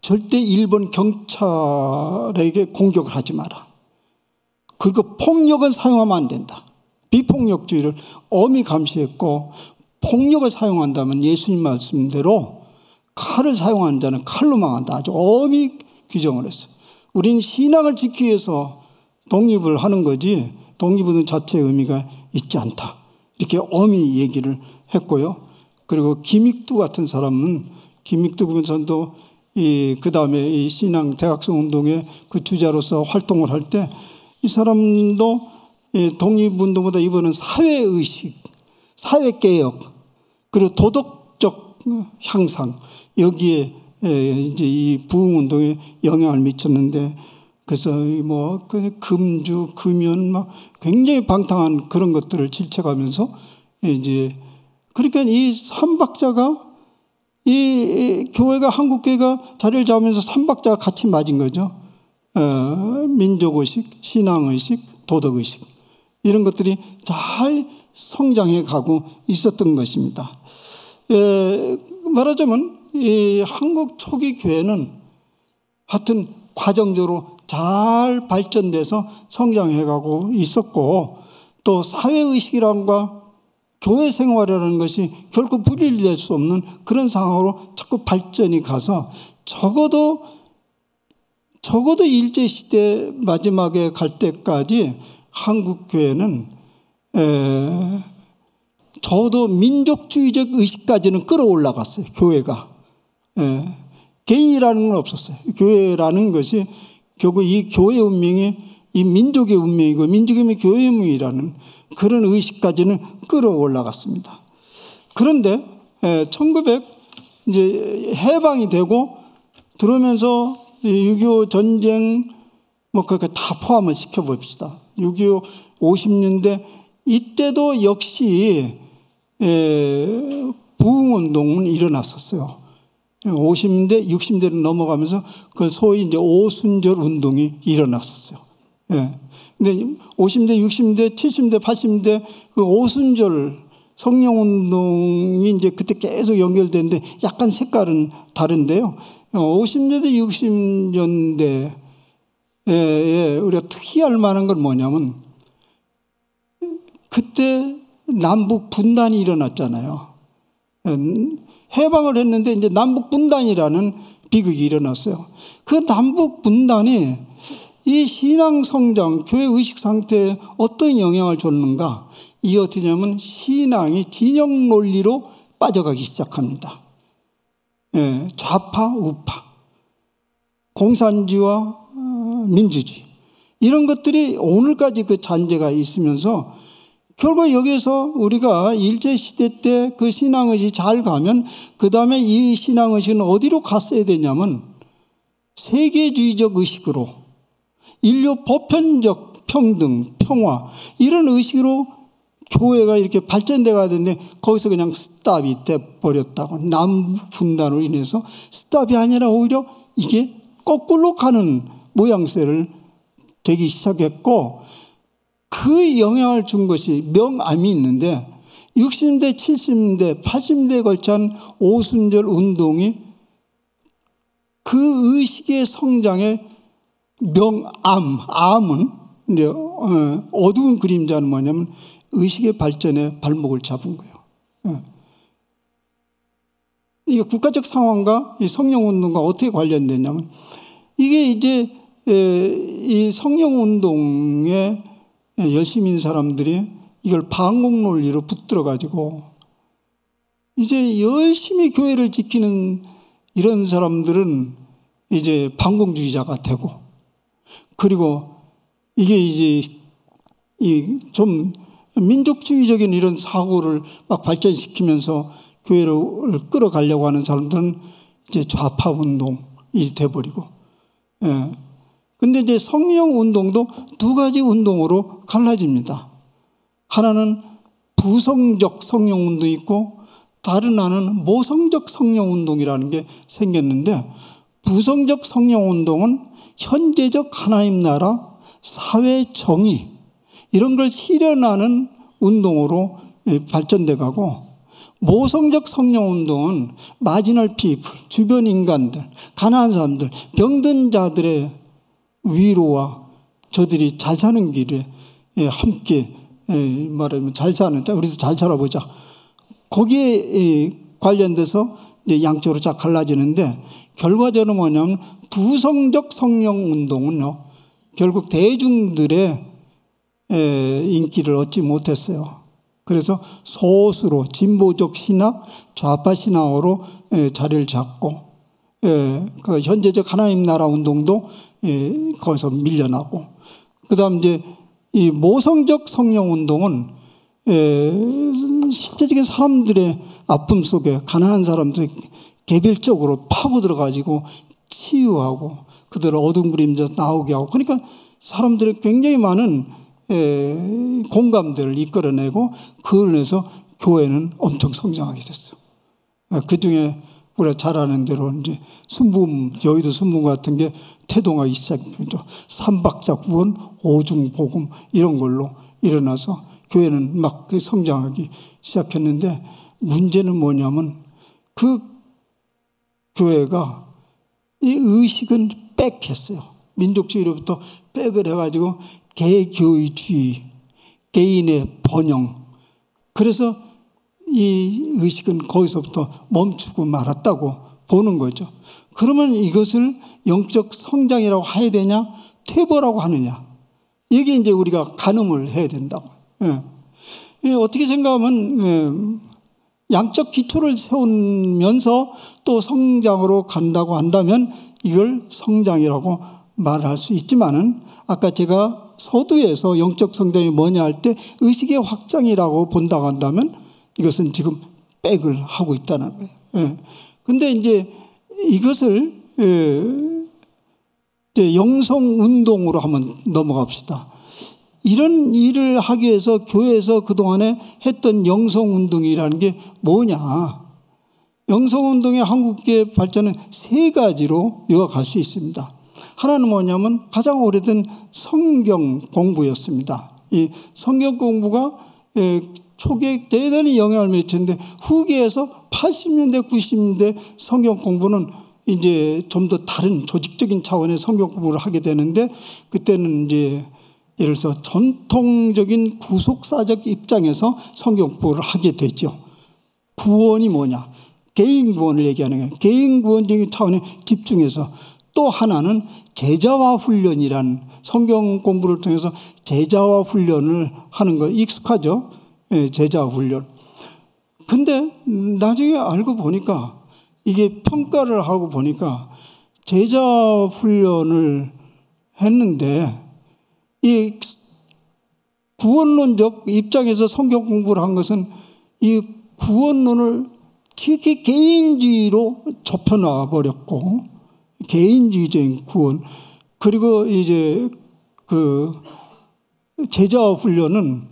절대 일본 경찰에게 공격을 하지 마라. 그리고 폭력은 사용하면 안 된다. 비폭력주의를 엄히 감시했고 폭력을 사용한다면 예수님 말씀대로 칼을 사용하는 자는 칼로 망한다. 아주 엄히 규정을 했어요. 우리는 신앙을 지키기 위해서 독립을 하는 거지 독립운동 자체의 의미가 있지 않다. 이렇게 엄히 얘기를 했고요. 그리고 김익두 같은 사람은 김익두 부전도 그 다음에 이 신앙 대각성 운동의 그 주자로서 활동을 할 때 이 사람도 독립운동보다 이번은 사회의식, 사회개혁, 그리고 도덕적 향상 여기에 이제 이 부흥운동에 영향을 미쳤는데 그래서 뭐 금주, 금연 막 굉장히 방탕한 그런 것들을 질책하면서 이제 그러니까 이 삼박자가 이 교회가 한국교회가 자리를 잡으면서 삼박자가 같이 맞은 거죠. 민족의식, 신앙의식, 도덕의식 이런 것들이 잘 성장해 가고 있었던 것입니다. 말하자면 이 한국 초기 교회는 하여튼 과정적으로 잘 발전돼서 성장해 가고 있었고 또 사회의식이라는 것과 교회 생활이라는 것이 결코 분리될 수 없는 그런 상황으로 자꾸 발전이 가서 적어도 일제시대 마지막에 갈 때까지 한국교회는 적어도 민족주의적 의식까지는 끌어올라갔어요. 교회가. 개인이라는 건 없었어요. 교회라는 것이 결국 이 교회 운명이 이 민족의 운명이고 민족의 운명이 교회의 운명이라는 그런 의식까지는 끌어올라갔습니다. 그런데 1900 이제 해방이 되고 들어오면서 6.25 전쟁 뭐 그렇게 다 포함을 시켜봅시다. 6.25 50년대 이때도 역시 부흥운동은 일어났었어요. 50년대 60년대로 넘어가면서 그 소위 이제 오순절 운동이 일어났었어요. 근데 50년대, 60년대, 70년대, 80년대 그 오순절 성령운동이 이제 그때 계속 연결되는데 약간 색깔은 다른데요. 50년대, 60년대 우리가 특이할 만한 건 뭐냐면 그때 남북 분단이 일어났잖아요. 해방을 했는데 이제 남북 분단이라는 비극이 일어났어요. 그 남북 분단이 이 신앙 성장, 교회 의식 상태에 어떤 영향을 줬는가? 이게 어떻게 하냐면 신앙이 진영 논리로 빠져가기 시작합니다. 좌파, 우파, 공산주의와 민주주의 이런 것들이 오늘까지 그 잔재가 있으면서 결국 여기서 우리가 일제시대 때 그 신앙의식이 잘 가면 그 다음에 이 신앙의식은 어디로 갔어야 되냐면 세계주의적 의식으로 인류 보편적 평등, 평화 이런 의식으로 교회가 이렇게 발전돼 가야 되는데 거기서 그냥 스탑이 돼버렸다고. 남북 분단으로 인해서 스탑이 아니라 오히려 이게 거꾸로 가는 모양새를 되기 시작했고 그 영향을 준 것이 명암이 있는데 60년대, 70년대, 80년대에 걸친 오순절 운동이 그 의식의 성장의 암은 이제 어두운 그림자는 뭐냐면 의식의 발전에 발목을 잡은 거예요. 이게 국가적 상황과 이 성령운동과 어떻게 관련되냐면 이게 이제 이 성령운동에 열심히 있는 사람들이 이걸 반공 논리로 붙들어 가지고 이제 열심히 교회를 지키는 이런 사람들은 이제 반공주의자가 되고 그리고 이게 이제 이 좀 민족주의적인 이런 사고를 막 발전시키면서 교회를 끌어가려고 하는 사람들은 이제 좌파 운동이 돼버리고, 근데 이제 성령 운동도 두 가지 운동으로 갈라집니다. 하나는 부성적 성령 운동이 있고 다른 하나는 모성적 성령 운동이라는 게 생겼는데 부성적 성령 운동은 현재적 하나님 나라, 사회 정의 이런 걸 실현하는 운동으로 발전돼 가고 모성적 성령 운동은 마지널 피플, 주변 인간들, 가난한 사람들, 병든 자들의 위로와 저들이 잘 사는 길에 함께 말하면 잘 사는 자, 우리도 잘 살아보자. 거기에 관련돼서 이제 양쪽으로 쫙 갈라지는데 결과적으로 뭐냐면 부성적 성령 운동은요 결국 대중들의 인기를 얻지 못했어요. 그래서 소수로 진보적 신학, 좌파 신학으로 자리를 잡고 그 현재적 하나님 나라 운동도 거기서 밀려나고 그다음 이제 이 모성적 성령 운동은 실제적인 사람들의 아픔 속에 가난한 사람들 개별적으로 파고 들어가지고 치유하고 그들을 어두운 그림자 나오게 하고 그러니까 사람들의 굉장히 많은 공감대를 이끌어내고 그걸 해서 교회는 엄청 성장하게 됐어요. 그중에 우리가 잘 아는 대로 이제 순분, 여의도 순분 같은 게 태동하기 시작했죠. 삼박자 구원, 오중 복음 이런 걸로 일어나서 교회는 막 성장하기 시작했는데 문제는 뭐냐면 그 교회가 이 의식은 빽했어요. 민족주의로부터 빽을 해가지고 개교의주의, 개인의 번영. 그래서 이 의식은 거기서부터 멈추고 말았다고 보는 거죠. 그러면 이것을 영적 성장이라고 해야 되냐, 퇴보라고 하느냐. 이게 이제 우리가 가늠을 해야 된다고. 어떻게 생각하면 양적 기초를 세우면서 또 성장으로 간다고 한다면 이걸 성장이라고 말할 수 있지만은 아까 제가 서두에서 영적 성장이 뭐냐 할 때 의식의 확장이라고 본다고 한다면 이것은 지금 백을 하고 있다는 거예요. 근데 이제 이것을 이제 영성 운동으로 한번 넘어갑시다. 이런 일을 하기 위해서 교회에서 그동안에 했던 영성 운동이라는 게 뭐냐? 영성 운동의 한국교회 발전은 세 가지로 요약할 수 있습니다. 하나는 뭐냐면 가장 오래된 성경 공부였습니다. 이 성경 공부가 초기에 대단히 영향을 미쳤는데 후기에서 80년대, 90년대 성경 공부는 이제 좀 더 다른 조직적인 차원의 성경 공부를 하게 되는데, 그때는 이제 예를 들어서 전통적인 구속사적 입장에서 성경 공부를 하게 되죠. 구원이 뭐냐? 개인 구원을 얘기하는 거예요. 개인 구원적인 차원에 집중해서. 또 하나는 제자화 훈련이란, 성경 공부를 통해서 제자화 훈련을 하는 거 익숙하죠? 예, 제자화 훈련. 근데 나중에 알고 보니까, 이게 평가를 하고 보니까 제자 훈련을 했는데 이 구원론적 입장에서 성경 공부를 한 것은 이 구원론을 특히 개인주의로 좁혀놔 버렸고, 개인주의적인 구원, 그리고 이제 그 제자 훈련은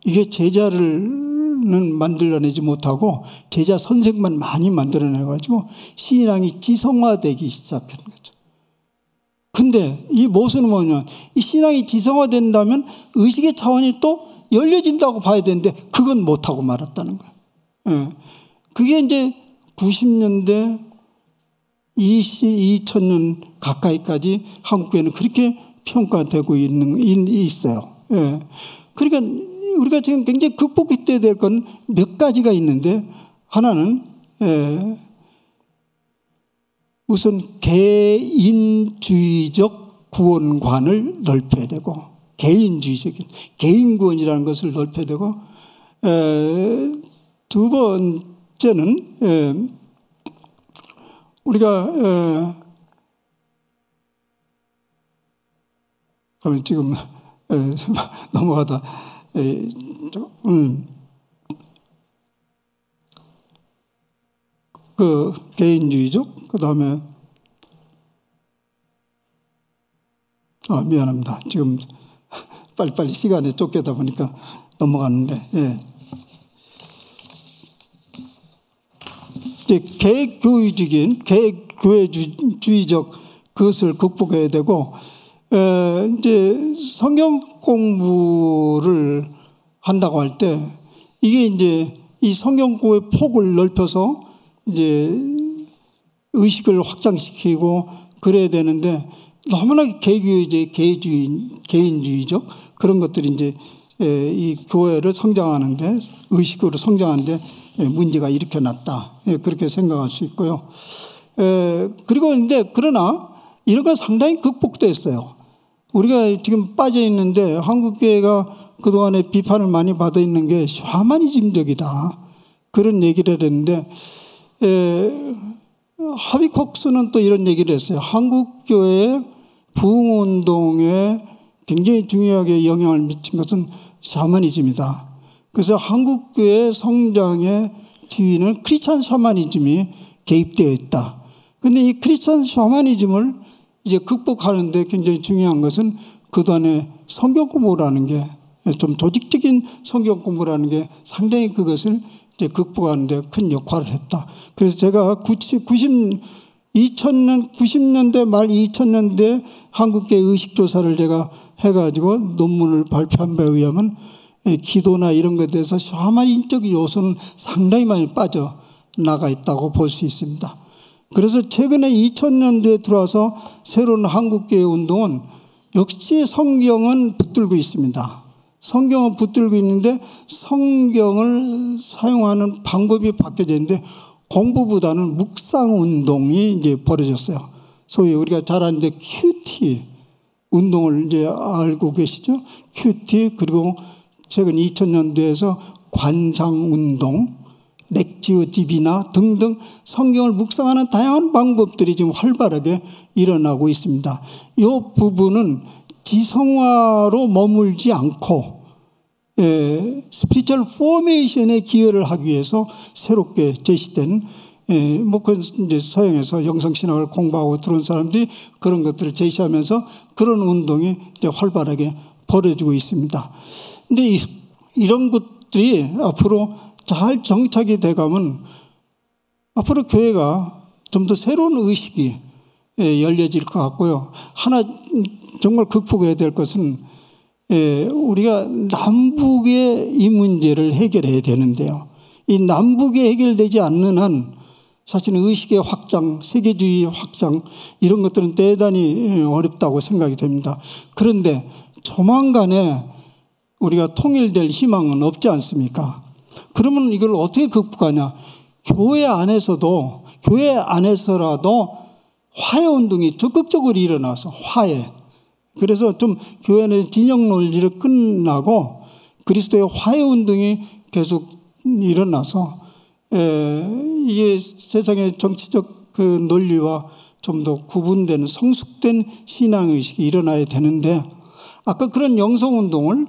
이게 제자를는 만들어내지 못하고 제자 선생만 많이 만들어내가지고 신앙이 지성화되기 시작한 거죠. 근데 이 모순은 뭐냐면, 이 신앙이 지성화된다면 의식의 차원이 또 열려진다고 봐야 되는데 그건 못하고 말았다는 거예요. 예. 그게 이제 90년대 2000년 가까이까지 한국에는 그렇게 평가되고 있어요. 예. 그러니까 우리가 지금 굉장히 극복해야 될 건 몇 가지가 있는데, 하나는 우선 개인주의적 구원관을 넓혀야 되고, 개인주의적인 개인구원이라는 것을 넓혀야 되고, 두 번째는 우리가 그러면 지금 넘어가다 그 개인주의적, 그 다음에 미안합니다. 지금 빨리빨리 시간에 쫓겨다 보니까 넘어갔는데, 예. 이제 개교회주의적 그것을 극복해야 되고, 이제 성경 공부를 한다고 할 때 이게 이제 이 성경 공부의 폭을 넓혀서 이제 의식을 확장시키고 그래야 되는데, 너무나 개인주의적 그런 것들이 이제 이 교회를 성장하는데, 의식으로 성장하는데 문제가 일으켜놨다, 그렇게 생각할 수 있고요. 그리고 근데 그러나 이런 건 상당히 극복됐어요. 우리가 지금 빠져 있는데, 한국교회가 그동안에 비판을 많이 받아 있는 게 샤머니즘적이다, 그런 얘기를 했는데, 하비콕스는 또 이런 얘기를 했어요. 한국교회의 부흥운동에 굉장히 중요하게 영향을 미친 것은 샤머니즘이다. 그래서 한국교회 성장의 지위는 크리스찬 샤머니즘이 개입되어 있다. 그런데 이 크리스찬 샤머니즘을 이제 극복하는데 굉장히 중요한 것은 그동안에 성경 공부라는 게, 좀 조직적인 성경 공부라는 게 상당히 그것을 이제 극복하는데 큰 역할을 했다. 그래서 제가 90년대 말 2000년대 한국계 의식조사를 제가 해가지고 논문을 발표한 바에 의하면, 기도나 이런 것에 대해서 샤머니적 요소는 상당히 많이 빠져나가 있다고 볼 수 있습니다. 그래서 최근에 2000년대에 들어와서 새로운 한국교회 운동은 역시 성경은 붙들고 있습니다. 성경은 붙들고 있는데 성경을 사용하는 방법이 바뀌어져 있는데, 공부보다는 묵상 운동이 이제 벌어졌어요. 소위 우리가 잘 아는데 큐티 운동을 이제 알고 계시죠? 큐티, 그리고 최근 2000년대에서 관상 운동, 렉지오 디비나 등등 성경을 묵상하는 다양한 방법들이 지금 활발하게 일어나고 있습니다. 이 부분은 지성화로 머물지 않고 스피리추얼 포메이션에 기여를 하기 위해서 새롭게 제시된, 그 이제 서양에서 영성신학을 공부하고 들어온 사람들이 그런 것들을 제시하면서 그런 운동이 이제 활발하게 벌어지고 있습니다. 근데 이런 것들이 앞으로 잘 정착이 돼가면 앞으로 교회가 좀 더 새로운 의식이 열려질 것 같고요. 하나 정말 극복해야 될 것은, 우리가 남북의 이 문제를 해결해야 되는데요. 이 남북이 해결되지 않는 한 사실은 의식의 확장, 세계주의 확장 이런 것들은 대단히 어렵다고 생각이 됩니다. 그런데 조만간에 우리가 통일될 희망은 없지 않습니까? 그러면 이걸 어떻게 극복하냐? 교회 안에서라도 화해 운동이 적극적으로 일어나서 화해. 그래서 좀 교회 내 진영 논리를 끝나고 그리스도의 화해 운동이 계속 일어나서 이게 세상의 정치적 그 논리와 좀 더 구분되는 성숙된 신앙의식이 일어나야 되는데 아까 그런 영성운동을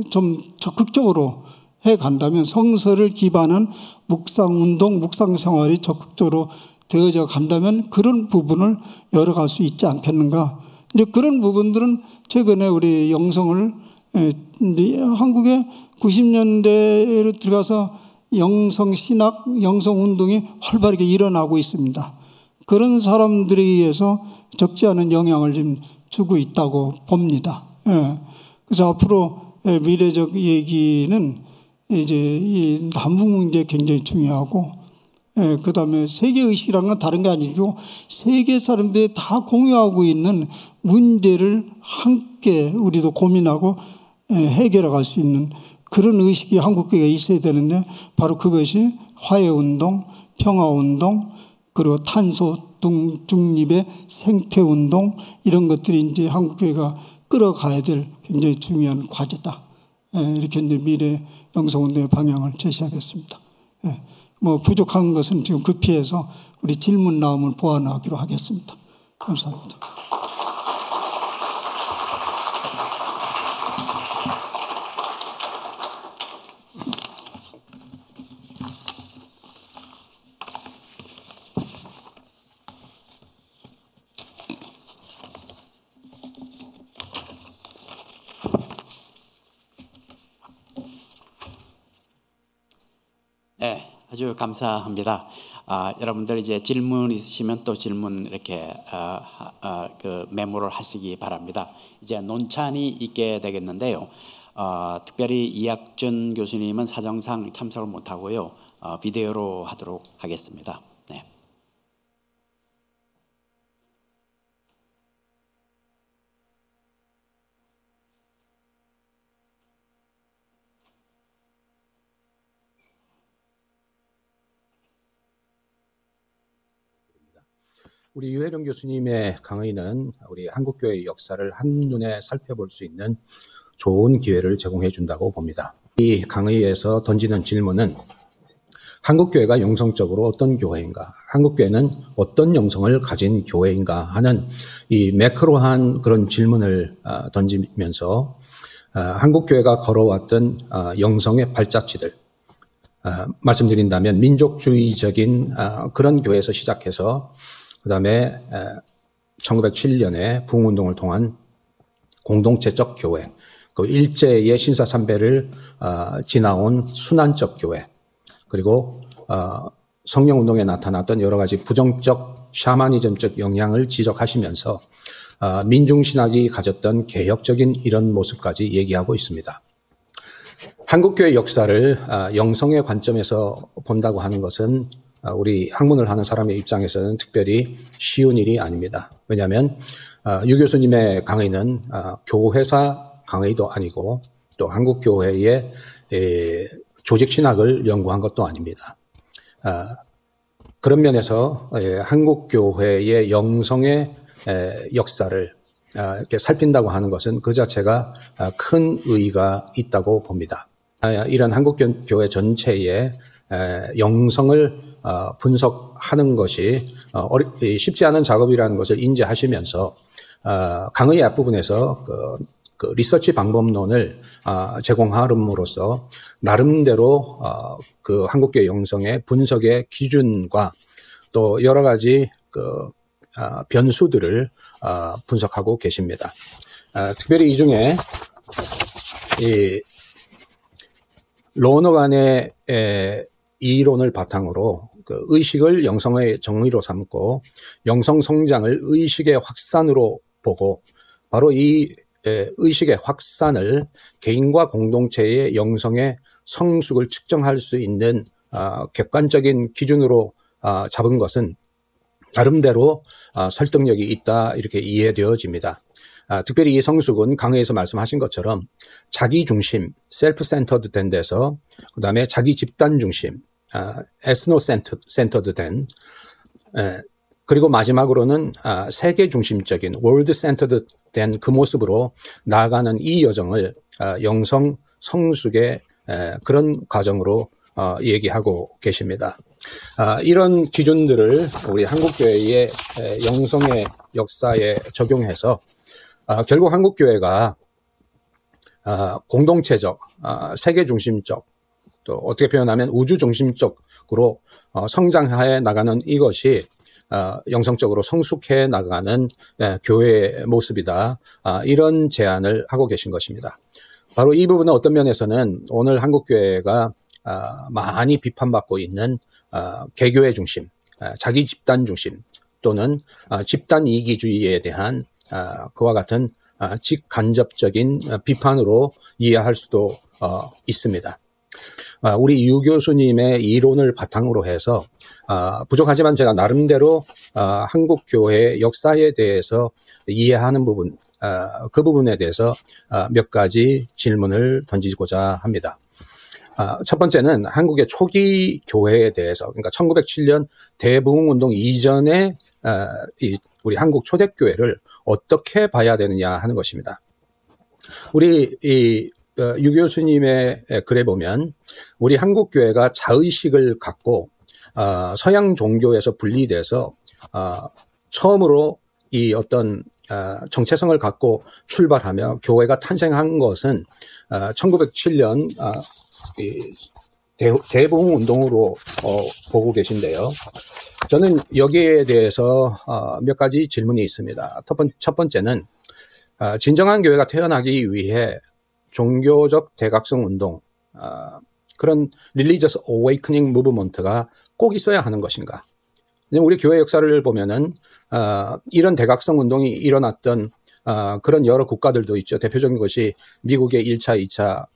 좀 적극적으로 해간다면 성서를 기반한 묵상운동, 묵상생활이 적극적으로 되어져 간다면 그런 부분을 열어갈 수 있지 않겠는가. 이제 그런 부분들은 최근에 우리 영성을 한국의 90년대로 들어가서 영성신학, 영성운동이 활발하게 일어나고 있습니다. 그런 사람들에 의해서 적지 않은 영향을 좀 주고 있다고 봅니다. 그래서 앞으로 미래적 얘기는 이제 이 남북 문제 굉장히 중요하고 그 다음에 세계의식이라는 건 다른 게 아니고 세계 사람들이 다 공유하고 있는 문제를 함께 우리도 고민하고 해결해 갈 수 있는 그런 의식이 한국교회에 있어야 되는데 바로 그것이 화해운동, 평화운동, 그리고 탄소 중립의 생태운동 이런 것들이 이제 한국교회가 끌어가야 될 굉장히 중요한 과제다. 이렇게 이제 미래 영성운동의 방향을 제시하겠습니다. 뭐 부족한 것은 지금 급히해서 우리 질문 나오면 보완하기로 하겠습니다. 감사합니다. 네, 아주 감사합니다. 여러분들 이제 질문 있으시면 또 질문 이렇게 그 메모를 하시기 바랍니다. 이제 논찬이 있게 되겠는데요. 특별히 이학준 교수님은 사정상 참석을 못하고요. 비디오로 하도록 하겠습니다. 네. 우리 유혜령 교수님의 강의는 우리 한국교회의 역사를 한눈에 살펴볼 수 있는 좋은 기회를 제공해 준다고 봅니다. 이 강의에서 던지는 질문은 한국교회가 영성적으로 어떤 교회인가, 한국교회는 어떤 영성을 가진 교회인가 하는 이 매크로한 그런 질문을 던지면서 한국교회가 걸어왔던 영성의 발자취들, 말씀드린다면 민족주의적인 그런 교회에서 시작해서 그 다음에 1907년에 부흥운동을 통한 공동체적 교회, 그 일제의 신사참배를 지나온 순환적 교회, 그리고 성령운동에 나타났던 여러 가지 부정적 샤머니즘적 영향을 지적하시면서 민중신학이 가졌던 개혁적인 이런 모습까지 얘기하고 있습니다. 한국교회 역사를 영성의 관점에서 본다고 하는 것은 우리 학문을 하는 사람의 입장에서는 특별히 쉬운 일이 아닙니다. 왜냐하면 유 교수님의 강의는 교회사 강의도 아니고 또 한국교회의 조직신학을 연구한 것도 아닙니다. 그런 면에서 한국교회의 영성의 역사를 이렇게 살핀다고 하는 것은 그 자체가 큰 의의가 있다고 봅니다. 이런 한국교회 전체의 영성을 분석하는 것이 쉽지 않은 작업이라는 것을 인지하시면서 강의 앞부분에서 그 리서치 방법론을 제공함으로써 나름대로 그 한국교회 영성의 분석의 기준과 또 여러 가지 그 변수들을 분석하고 계십니다. 특별히 이 중에 이 로너간의 이론을 바탕으로 그 의식을 영성의 정의로 삼고 영성 성장을 의식의 확산으로 보고 바로 이 의식의 확산을 개인과 공동체의 영성의 성숙을 측정할 수 있는 객관적인 기준으로 잡은 것은 나름대로 설득력이 있다 이렇게 이해되어집니다. 특별히 이 성숙은 강의에서 말씀하신 것처럼 자기 중심, 셀프 센터드 된 데서 그다음에 자기 집단 중심, 에스노 센터드 된 그리고 마지막으로는 세계 중심적인 월드 센터드 된 그 모습으로 나아가는 이 여정을 영성 성숙의 그런 과정으로 얘기하고 계십니다. 이런 기준들을 우리 한국교회의 영성의 역사에 적용해서 결국 한국교회가 공동체적, 세계 중심적, 또 어떻게 표현하면 우주 중심적으로 성장해 나가는 이것이 영성적으로 성숙해 나가는 교회의 모습이다. 이런 제안을 하고 계신 것입니다. 바로 이 부분은 어떤 면에서는 오늘 한국교회가 많이 비판받고 있는 개교회 중심, 자기 집단 중심 또는 집단 이기주의에 대한 그와 같은 직간접적인 비판으로 이해할 수도 있습니다. 우리 유 교수님의 이론을 바탕으로 해서 부족하지만 제가 나름대로 한국 교회의 역사에 대해서 이해하는 부분, 그 부분에 대해서 몇 가지 질문을 던지고자 합니다. 첫 번째는 한국의 초기 교회에 대해서, 그러니까 1907년 대부흥운동 이전에 우리 한국 초대교회를 어떻게 봐야 되느냐 하는 것입니다. 우리 유 교수님의 글에 보면 우리 한국 교회가 자의식을 갖고 서양 종교에서 분리돼서 처음으로 이 어떤 정체성을 갖고 출발하며 교회가 탄생한 것은 1907년 대부흥 운동으로 보고 계신데요. 저는 여기에 대해서 몇 가지 질문이 있습니다. 첫 번째는 진정한 교회가 태어나기 위해 종교적 대각성 운동, 그런 Religious Awakening Movement가 꼭 있어야 하는 것인가? 우리 교회 역사를 보면은 이런 대각성 운동이 일어났던 그런 여러 국가들도 있죠. 대표적인 것이 미국의 1차, 2차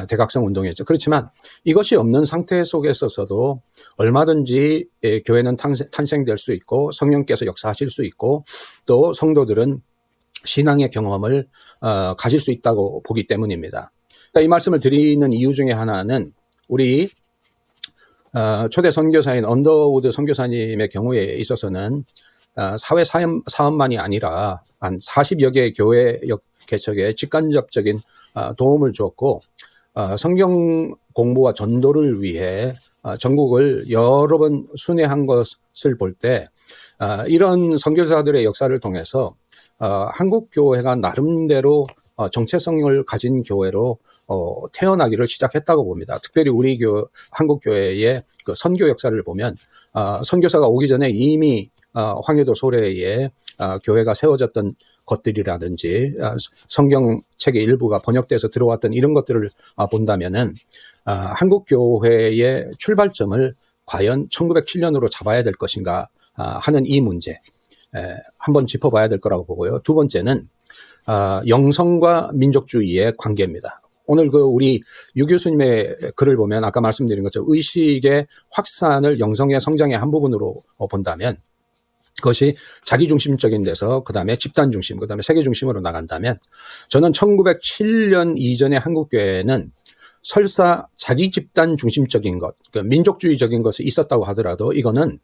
대각성 운동이었죠. 그렇지만 이것이 없는 상태 속에 있어서도 얼마든지 교회는 탄생될 수 있고 성령께서 역사하실 수 있고 또 성도들은 신앙의 경험을 가질 수 있다고 보기 때문입니다. 이 말씀을 드리는 이유 중에 하나는 우리 초대 선교사인 언더우드 선교사님의 경우에 있어서는 사회 사업만이 아니라 한 40여 개의 교회 개척에 직간접적인 도움을 주었고 성경 공부와 전도를 위해 전국을 여러 번 순회한 것을 볼 때 이런 선교사들의 역사를 통해서 한국 교회가 나름대로 정체성을 가진 교회로 태어나기를 시작했다고 봅니다. 특별히 우리 한국 교회의 그 선교 역사를 보면 선교사가 오기 전에 이미 황해도 소래에 교회가 세워졌던 것들이라든지 성경책의 일부가 번역돼서 들어왔던 이런 것들을 본다면은 한국 교회의 출발점을 과연 1907년으로 잡아야 될 것인가 하는 이 문제 한번 짚어봐야 될 거라고 보고요. 두 번째는 영성과 민족주의의 관계입니다. 오늘 우리 유 교수님의 글을 보면 아까 말씀드린 것처럼 의식의 확산을 영성의 성장의 한 부분으로 본다면 그것이 자기중심적인 데서 그 다음에 집단중심, 그 다음에 세계중심으로 나간다면 저는 1907년 이전의 한국교회는 설사 자기 집단 중심적인 것, 그러니까 민족주의적인 것이 있었다고 하더라도 이거는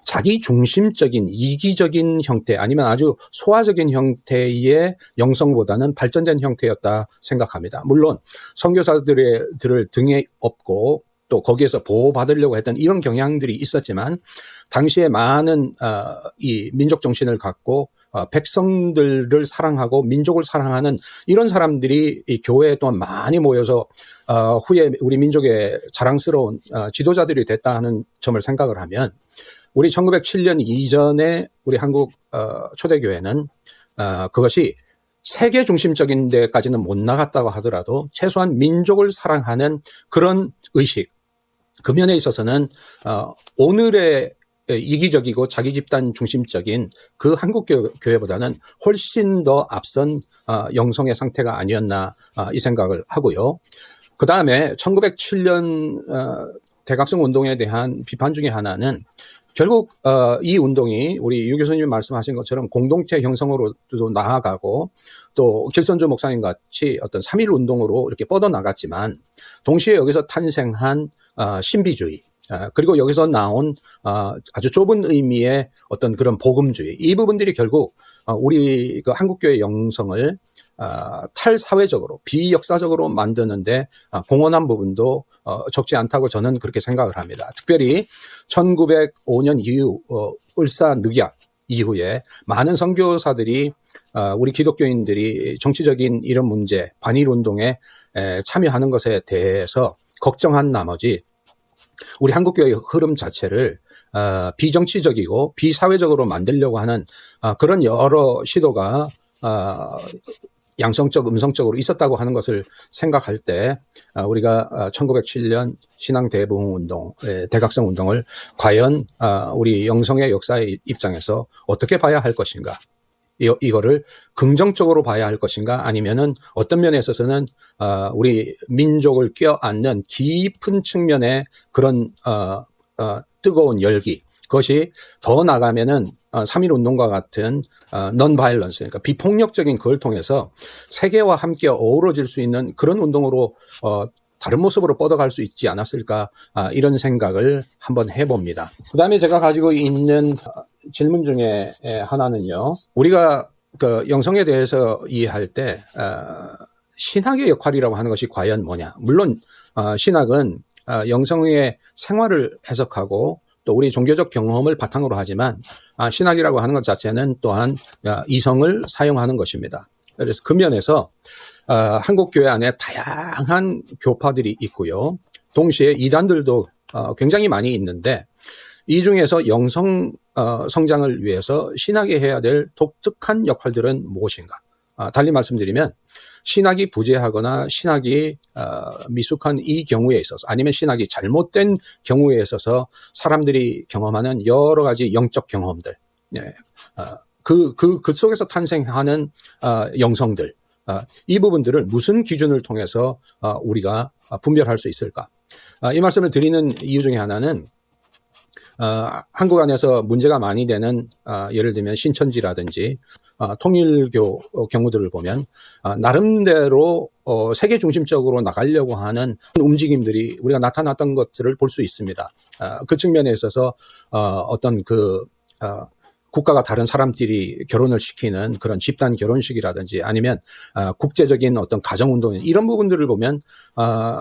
자기 중심적인 이기적인 형태 아니면 아주 소화적인 형태의 영성보다는 발전된 형태였다 생각합니다. 물론 선교사들을 등에 업고 또 거기에서 보호받으려고 했던 이런 경향들이 있었지만 당시에 많은 이 민족 정신을 갖고 백성들을 사랑하고 민족을 사랑하는 이런 사람들이 이 교회에 또한 많이 모여서 후에 우리 민족의 자랑스러운 지도자들이 됐다 하는 점을 생각을 하면 우리 1907년 이전에 우리 한국 초대교회는 그것이 세계 중심적인 데까지는 못 나갔다고 하더라도 최소한 민족을 사랑하는 그런 의식, 그 면에 있어서는 오늘의 이기적이고 자기 집단 중심적인 그 한국 교회보다는 훨씬 더 앞선 영성의 상태가 아니었나 이 생각을 하고요. 그 다음에 1907년 대각성 운동에 대한 비판 중에 하나는 결국 이 운동이 우리 유 교수님 말씀하신 것처럼 공동체 형성으로도 나아가고 또 길선주 목사님 같이 어떤 3.1 운동으로 이렇게 뻗어나갔지만 동시에 여기서 탄생한 신비주의 그리고 여기서 나온 아주 좁은 의미의 어떤 그런 복음주의 이 부분들이 결국 우리 그 한국교회 영성을 탈사회적으로 비역사적으로 만드는데 공헌한 부분도 적지 않다고 저는 그렇게 생각을 합니다. 특별히 1905년 이후 을사늑약 이후에 많은 선교사들이 우리 기독교인들이 정치적인 이런 문제 반일운동에 참여하는 것에 대해서 걱정한 나머지 우리 한국교회의 흐름 자체를 비정치적이고 비사회적으로 만들려고 하는 그런 여러 시도가 양성적, 음성적으로 있었다고 하는 것을 생각할 때 우리가 1907년 신앙 대부흥운동, 대각성 운동을 과연 우리 영성의 역사의 입장에서 어떻게 봐야 할 것인가? 이거를 긍정적으로 봐야 할 것인가? 아니면은 어떤 면에 있어서는 우리 민족을 껴안는 깊은 측면의 그런 뜨거운 열기 그것이 더 나가면은 3.1 운동과 같은 non-violence, 그러니까 비폭력적인 그걸 통해서 세계와 함께 어우러질 수 있는 그런 운동으로 다른 모습으로 뻗어갈 수 있지 않았을까 이런 생각을 한번 해봅니다. 그 다음에 제가 가지고 있는 질문 중에 하나는요. 우리가 그 영성에 대해서 이해할 때 신학의 역할이라고 하는 것이 과연 뭐냐. 물론 신학은 영성의 생활을 해석하고 또 우리 종교적 경험을 바탕으로 하지만 신학이라고 하는 것 자체는 또한 이성을 사용하는 것입니다. 그래서 그 면에서 한국교회 안에 다양한 교파들이 있고요. 동시에 이단들도 굉장히 많이 있는데 이 중에서 영성 성장을 위해서 신학이 해야 될 독특한 역할들은 무엇인가? 달리 말씀드리면 신학이 부재하거나 신학이 미숙한 이 경우에 있어서 아니면 신학이 잘못된 경우에 있어서 사람들이 경험하는 여러 가지 영적 경험들 그 속에서 탄생하는 영성들 이 부분들을 무슨 기준을 통해서 우리가 분별할 수 있을까? 이 말씀을 드리는 이유 중에 하나는 한국 안에서 문제가 많이 되는 예를 들면 신천지라든지 통일교 경우들을 보면 나름대로 세계 중심적으로 나가려고 하는 움직임들이 우리가 나타났던 것들을 볼 수 있습니다. 그 측면에 있어서 어떤 국가가 다른 사람들이 결혼을 시키는 그런 집단 결혼식이라든지 아니면 국제적인 어떤 가정운동 이런 부분들을 보면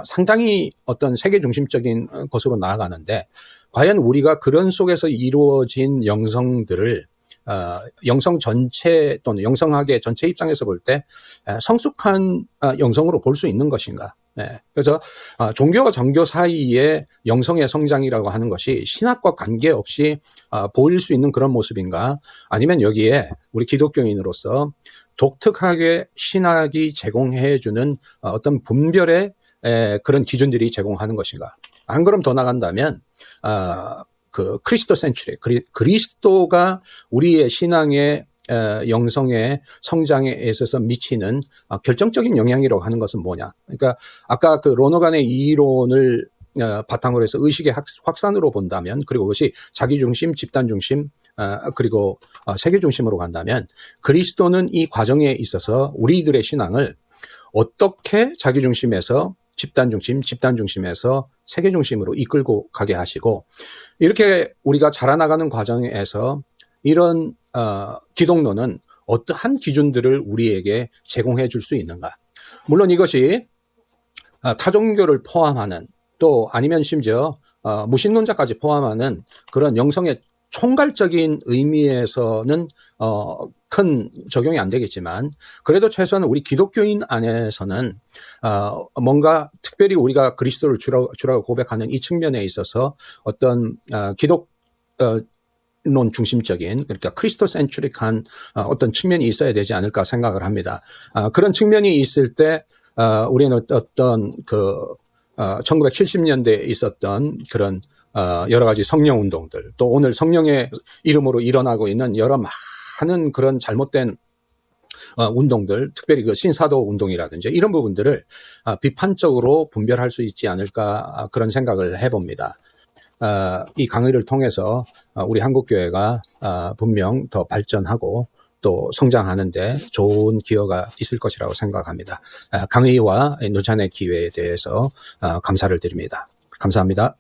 상당히 어떤 세계 중심적인 것으로 나아가는데 과연 우리가 그런 속에서 이루어진 영성들을 영성 전체 또는 영성학의 전체 입장에서 볼 때 성숙한 영성으로 볼 수 있는 것인가? 네. 그래서 종교와 종교 사이의 영성의 성장이라고 하는 것이 신학과 관계없이 보일 수 있는 그런 모습인가? 아니면 여기에 우리 기독교인으로서 독특하게 신학이 제공해주는 어떤 분별의 그런 기준들이 제공하는 것인가? 한 걸음 더 나간다면 그 크리스토 센츄리 그리스도가 우리의 신앙의 영성의 성장에 있어서 미치는 결정적인 영향이라고 하는 것은 뭐냐? 그러니까 아까 그 로너간의 이론을 바탕으로 해서 의식의 확산으로 본다면 그리고 그것이 자기 중심, 집단 중심 그리고 세계 중심으로 간다면 그리스도는 이 과정에 있어서 우리들의 신앙을 어떻게 자기 중심에서 집단 중심, 집단 중심에서 세계 중심으로 이끌고 가게 하시고 이렇게 우리가 자라나가는 과정에서 이런 기독론은 어떠한 기준들을 우리에게 제공해 줄 수 있는가? 물론 이것이 타종교를 포함하는 또 아니면 심지어 무신론자까지 포함하는 그런 영성의 총괄적인 의미에서는 큰 적용이 안 되겠지만 그래도 최소한 우리 기독교인 안에서는 뭔가 특별히 우리가 그리스도를 주라고 고백하는 이 측면에 있어서 어떤 기독론 중심적인 그러니까 크리스토 센츄릭한 어떤 측면이 있어야 되지 않을까 생각을 합니다. 그런 측면이 있을 때 우리는 어떤 1970년대에 있었던 그런 여러 가지 성령 운동들 또 오늘 성령의 이름으로 일어나고 있는 여러 많은 그런 잘못된 운동들, 특별히 그 신사도 운동이라든지 이런 부분들을 비판적으로 분별할 수 있지 않을까 그런 생각을 해봅니다. 이 강의를 통해서 우리 한국교회가 분명 더 발전하고 또 성장하는데 좋은 기여가 있을 것이라고 생각합니다. 강의와 노찬의 기회에 대해서 감사를 드립니다. 감사합니다.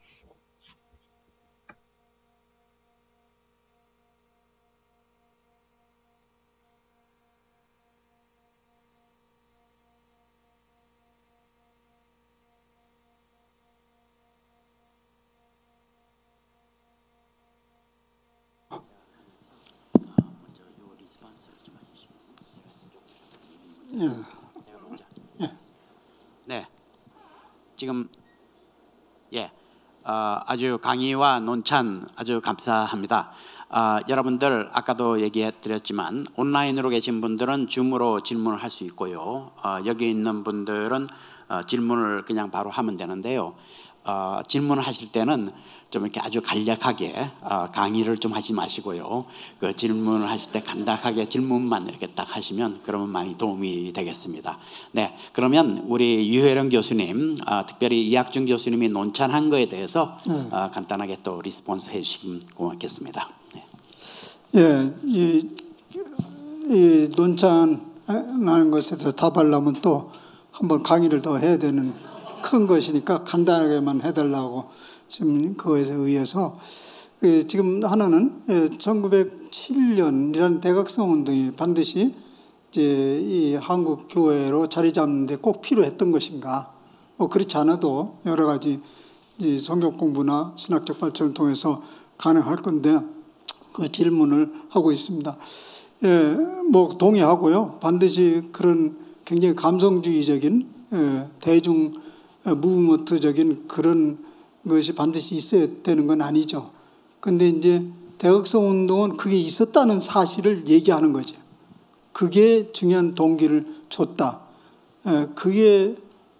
네, 지금 아주 강의와 논찬 아주 감사합니다. 여러분들 아까도 얘기해 드렸지만 온라인으로 계신 분들은 줌으로 질문을 할 수 있고요. 여기 있는 분들은 질문을 그냥 바로 하면 되는데요. 질문을 하실 때는 좀 이렇게 아주 간략하게 강의를 좀 하지 마시고요. 그 질문을 하실 때 간단하게 질문만 이렇게 딱 하시면 그러면 많이 도움이 되겠습니다. 네, 그러면 우리 유혜령 교수님, 특별히 이학준 교수님이 논찬한 거에 대해서 간단하게 또 리스폰스 해주시면 고맙겠습니다. 네. 예, 이 논찬하는 것에 대해서 답하려면 또 한번 강의를 더 해야 되는 큰 것이니까 간단하게만 해달라고 지금 그것에 의해서 지금 하나는 1907년이라는 대각성 운동이 반드시 이제 이 한국 교회로 자리 잡는데 꼭 필요했던 것인가? 뭐 그렇지 않아도 여러 가지 성경 공부나 신학적 발전을 통해서 가능할 건데 그 질문을 하고 있습니다. 예, 뭐 동의하고요. 반드시 그런 굉장히 감성주의적인 대중 무브먼트적인 그런 것이 반드시 있어야 되는 건 아니죠. 근데 이제 대각성 운동은 그게 있었다는 사실을 얘기하는 거죠. 그게 중요한 동기를 줬다. 그게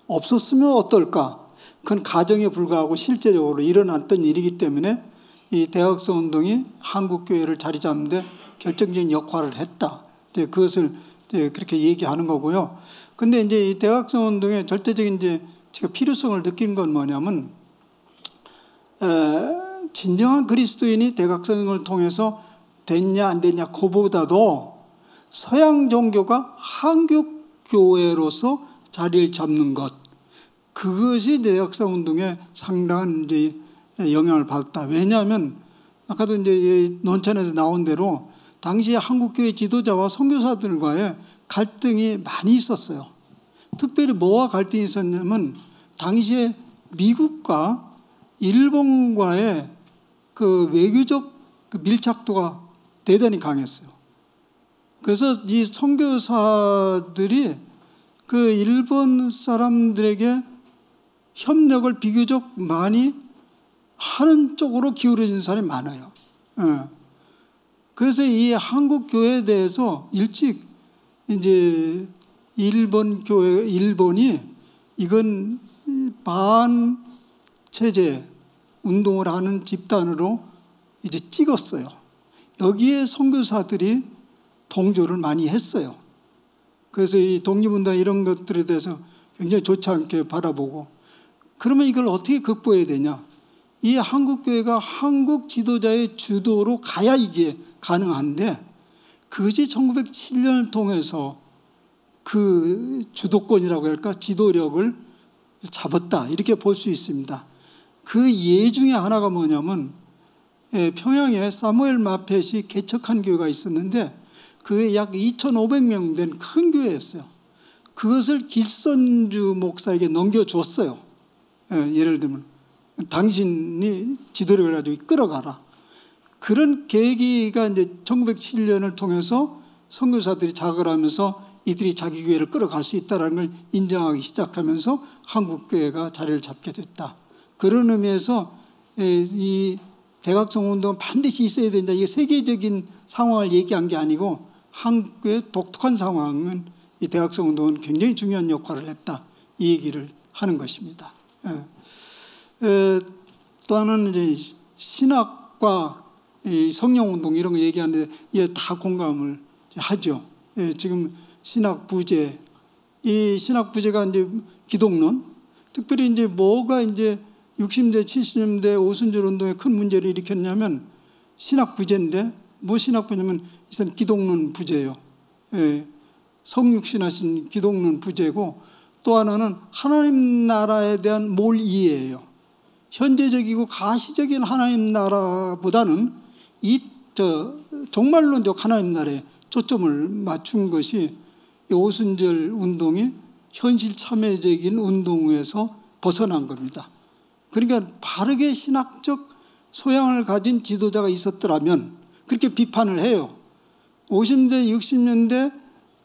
없었으면 어떨까? 그건 가정에 불과하고 실제적으로 일어났던 일이기 때문에 이 대각성 운동이 한국 교회를 자리 잡는데 결정적인 역할을 했다. 이제 그것을 이제 그렇게 얘기하는 거고요. 근데 이제 이 대각성 운동의 절대적인 이제 제가 필요성을 느낀 건 뭐냐면 진정한 그리스도인이 대각성을 통해서 됐냐 안 됐냐 그보다도 서양 종교가 한국 교회로서 자리를 잡는 것, 그것이 대각성 운동에 상당한 이제 영향을 받았다. 왜냐하면 아까도 이제 논찬에서 나온 대로 당시에 한국 교회 지도자와 선교사들과의 갈등이 많이 있었어요. 특별히 뭐와 갈등이 있었냐면 당시에 미국과 일본과의 그 외교적 그 밀착도가 대단히 강했어요. 그래서 이 선교사들이 그 일본 사람들에게 협력을 비교적 많이 하는 쪽으로 기울어진 사람이 많아요. 그래서 이 한국 교회에 대해서 일찍 이제 일본이 이건 반체제 운동을 하는 집단으로 이제 찍었어요. 여기에 선교사들이 동조를 많이 했어요. 그래서 이 독립운동 이런 것들에 대해서 굉장히 좋지 않게 바라보고, 그러면 이걸 어떻게 극복해야 되냐? 이 한국교회가 한국 지도자의 주도로 가야 이게 가능한데, 그것이 1907년을 통해서 그 주도권이라고 할까, 지도력을 잡았다, 이렇게 볼 수 있습니다. 그 예 중에 하나가 뭐냐면 평양에 사무엘 마펫이 개척한 교회가 있었는데 그게 약 2,500명 된 큰 교회였어요. 그것을 길선주 목사에게 넘겨줬어요. 예를 들면 당신이 지도력을 가지고 끌어가라. 그런 계기가 이제 1907년을 통해서 선교사들이 자각을 하면서 이들이 자기 교회를 끌어갈 수 있다는 걸 인정하기 시작하면서 한국교회가 자리를 잡게 됐다. 그런 의미에서 이 대각성 운동은 반드시 있어야 된다. 이게 세계적인 상황을 얘기한 게 아니고 한국의 독특한 상황은 이 대각성 운동은 굉장히 중요한 역할을 했다. 이 얘기를 하는 것입니다. 또 하나는 이제 신학과 이 성령 운동 이런 거 얘기하는데 이게 다 공감을 하죠. 지금 신학 부재, 이 신학 부재가 이제 기독론, 특별히 이제 뭐가 이제 60대, 70년대 오순절 운동에 큰 문제를 일으켰냐면 신학 부재인데, 뭐 신학 부재냐면 이건 기독론 부재예요. 성육신하신 기독론 부재고, 또 하나는 하나님 나라에 대한 몰이해예요. 현재적이고 가시적인 하나님 나라보다는 정말론적 하나님 나라에 초점을 맞춘 것이 이 오순절 운동이 현실 참여적인 운동에서 벗어난 겁니다. 그러니까 바르게 신학적 소양을 가진 지도자가 있었더라면 그렇게 비판을 해요. 50대, 60년대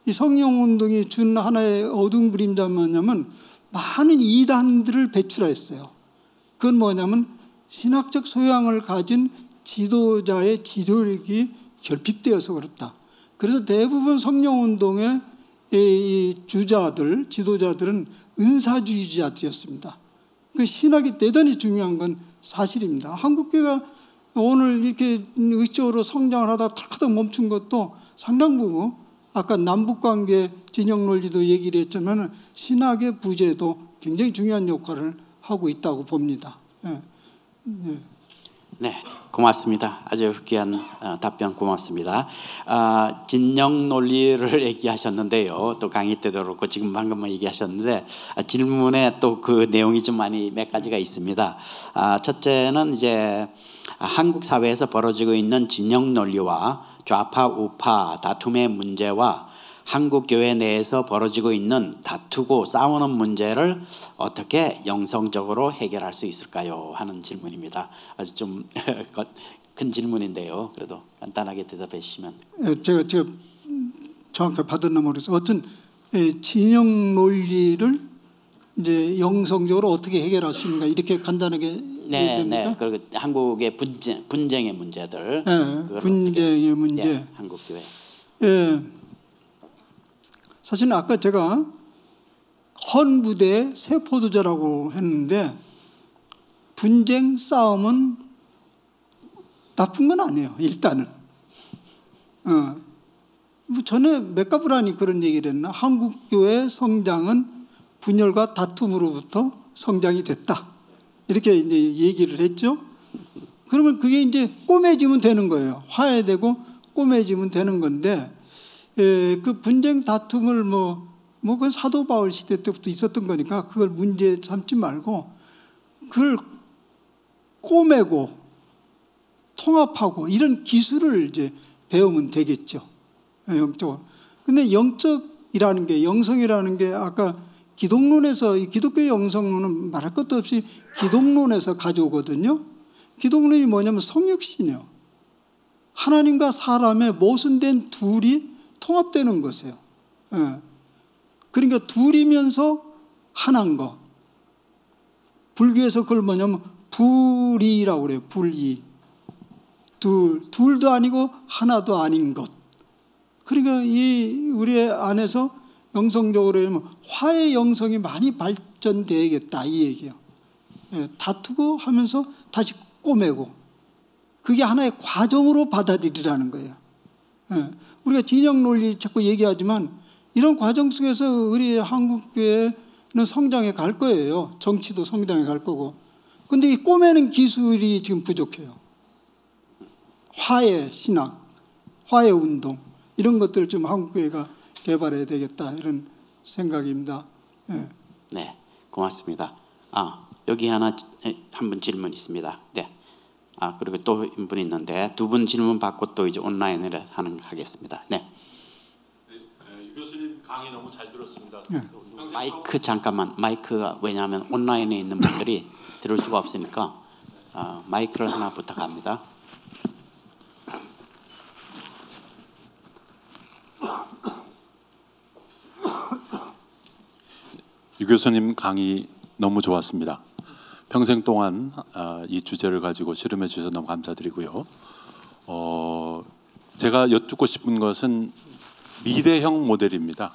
이 성령운동이 준 하나의 어두운 그림자는 뭐냐면 많은 이단들을 배출했어요. 그건 뭐냐면 신학적 소양을 가진 지도자의 지도력이 결핍되어서 그렇다. 그래서 대부분 성령운동의 이 주자들, 지도자들은 은사주의자들이었습니다. 그 신학이 대단히 중요한 건 사실입니다. 한국교회가 오늘 이렇게 의식적으로 성장을 하다 털커덕 멈춘 것도 상당 부분 아까 남북관계 진영 논리도 얘기를 했지만 신학의 부재도 굉장히 중요한 역할을 하고 있다고 봅니다. 네, 고맙습니다. 아주 귀한 답변 고맙습니다. 진영 논리를 얘기하셨는데요. 또 강의 때도 그렇고 지금 방금 얘기하셨는데 질문에 또 그 내용이 좀 많이 몇 가지가 있습니다. 첫째는 이제 한국 사회에서 벌어지고 있는 진영 논리와 좌파 우파 다툼의 문제와 한국 교회 내에서 벌어지고 있는 다투고 싸우는 문제를 어떻게 영성적으로 해결할 수 있을까요? 하는 질문입니다. 아주 좀 큰 질문인데요. 그래도 간단하게 대답해 주시면. 제가 정확하게 받았나 모르겠어요. 어떤 진영 논리를 이제 영성적으로 어떻게 해결할 수 있는가 이렇게 간단하게 네. 그리고 한국의 분쟁의 문제들. 네, 분쟁의 문제. 예, 한국 교회. 예. 사실은 아까 제가 헌부대 세포도자라고 했는데 분쟁 싸움은 나쁜 건 아니에요. 일단은. 전에 맥가브란이 그런 얘기를 했나? 한국교회 성장은 분열과 다툼으로부터 성장이 됐다. 이렇게 이제 얘기를 했죠. 그러면 그게 이제 꼬매지면 되는 거예요. 화해되고 꼬매지면 되는 건데, 그 분쟁 다툼을 그건 사도 바울 시대 때부터 있었던 거니까 그걸 문제 삼지 말고 그걸 꼬매고 통합하고 이런 기술을 이제 배우면 되겠죠. 영적으로. 근데 영적이라는 게, 영성이라는 게 아까 기독론에서, 이 기독교의 영성론은 말할 것도 없이 기독론에서 가져오거든요. 기독론이 뭐냐면 성육신이요. 하나님과 사람의 모순된 둘이 통합되는 것이에요. 그러니까 둘이면서 하나인 거. 불교에서 그걸 뭐냐면 불이라고 그래요. 불이. 둘도 아니고 하나도 아닌 것. 그러니까 이 우리 안에서 영성적으로 화해 영성이 많이 발전되겠다 이 얘기예요. 다투고 하면서 다시 꼬매고 그게 하나의 과정으로 받아들이라는 거예요. 우리가 진영 논리 자꾸 얘기하지만 이런 과정 속에서 우리 한국교회는 성장해 갈 거예요. 정치도 성장해 갈 거고. 그런데 이 꼬매는 기술이 지금 부족해요. 화해 신학, 화해 운동 이런 것들을 좀 한국교회가 개발해야 되겠다 이런 생각입니다. 네, 고맙습니다. 여기 한 분 질문 있습니다. 네. 그리고 또 한 분 있는데 두 분 질문 받고 또 이제 온라인으로 하겠습니다. 네. 유 교수님 강의 너무 잘 들었습니다. 마이크 잠깐만. 마이크가 왜냐하면 온라인에 있는 분들이 들을 수가 없으니까 마이크를 하나 부탁합니다. 유 교수님 강의 너무 좋았습니다. 평생 동안 이 주제를 가지고 실험해 주셔서 너무 감사드리고요. 제가 여쭙고 싶은 것은 미래형 모델입니다.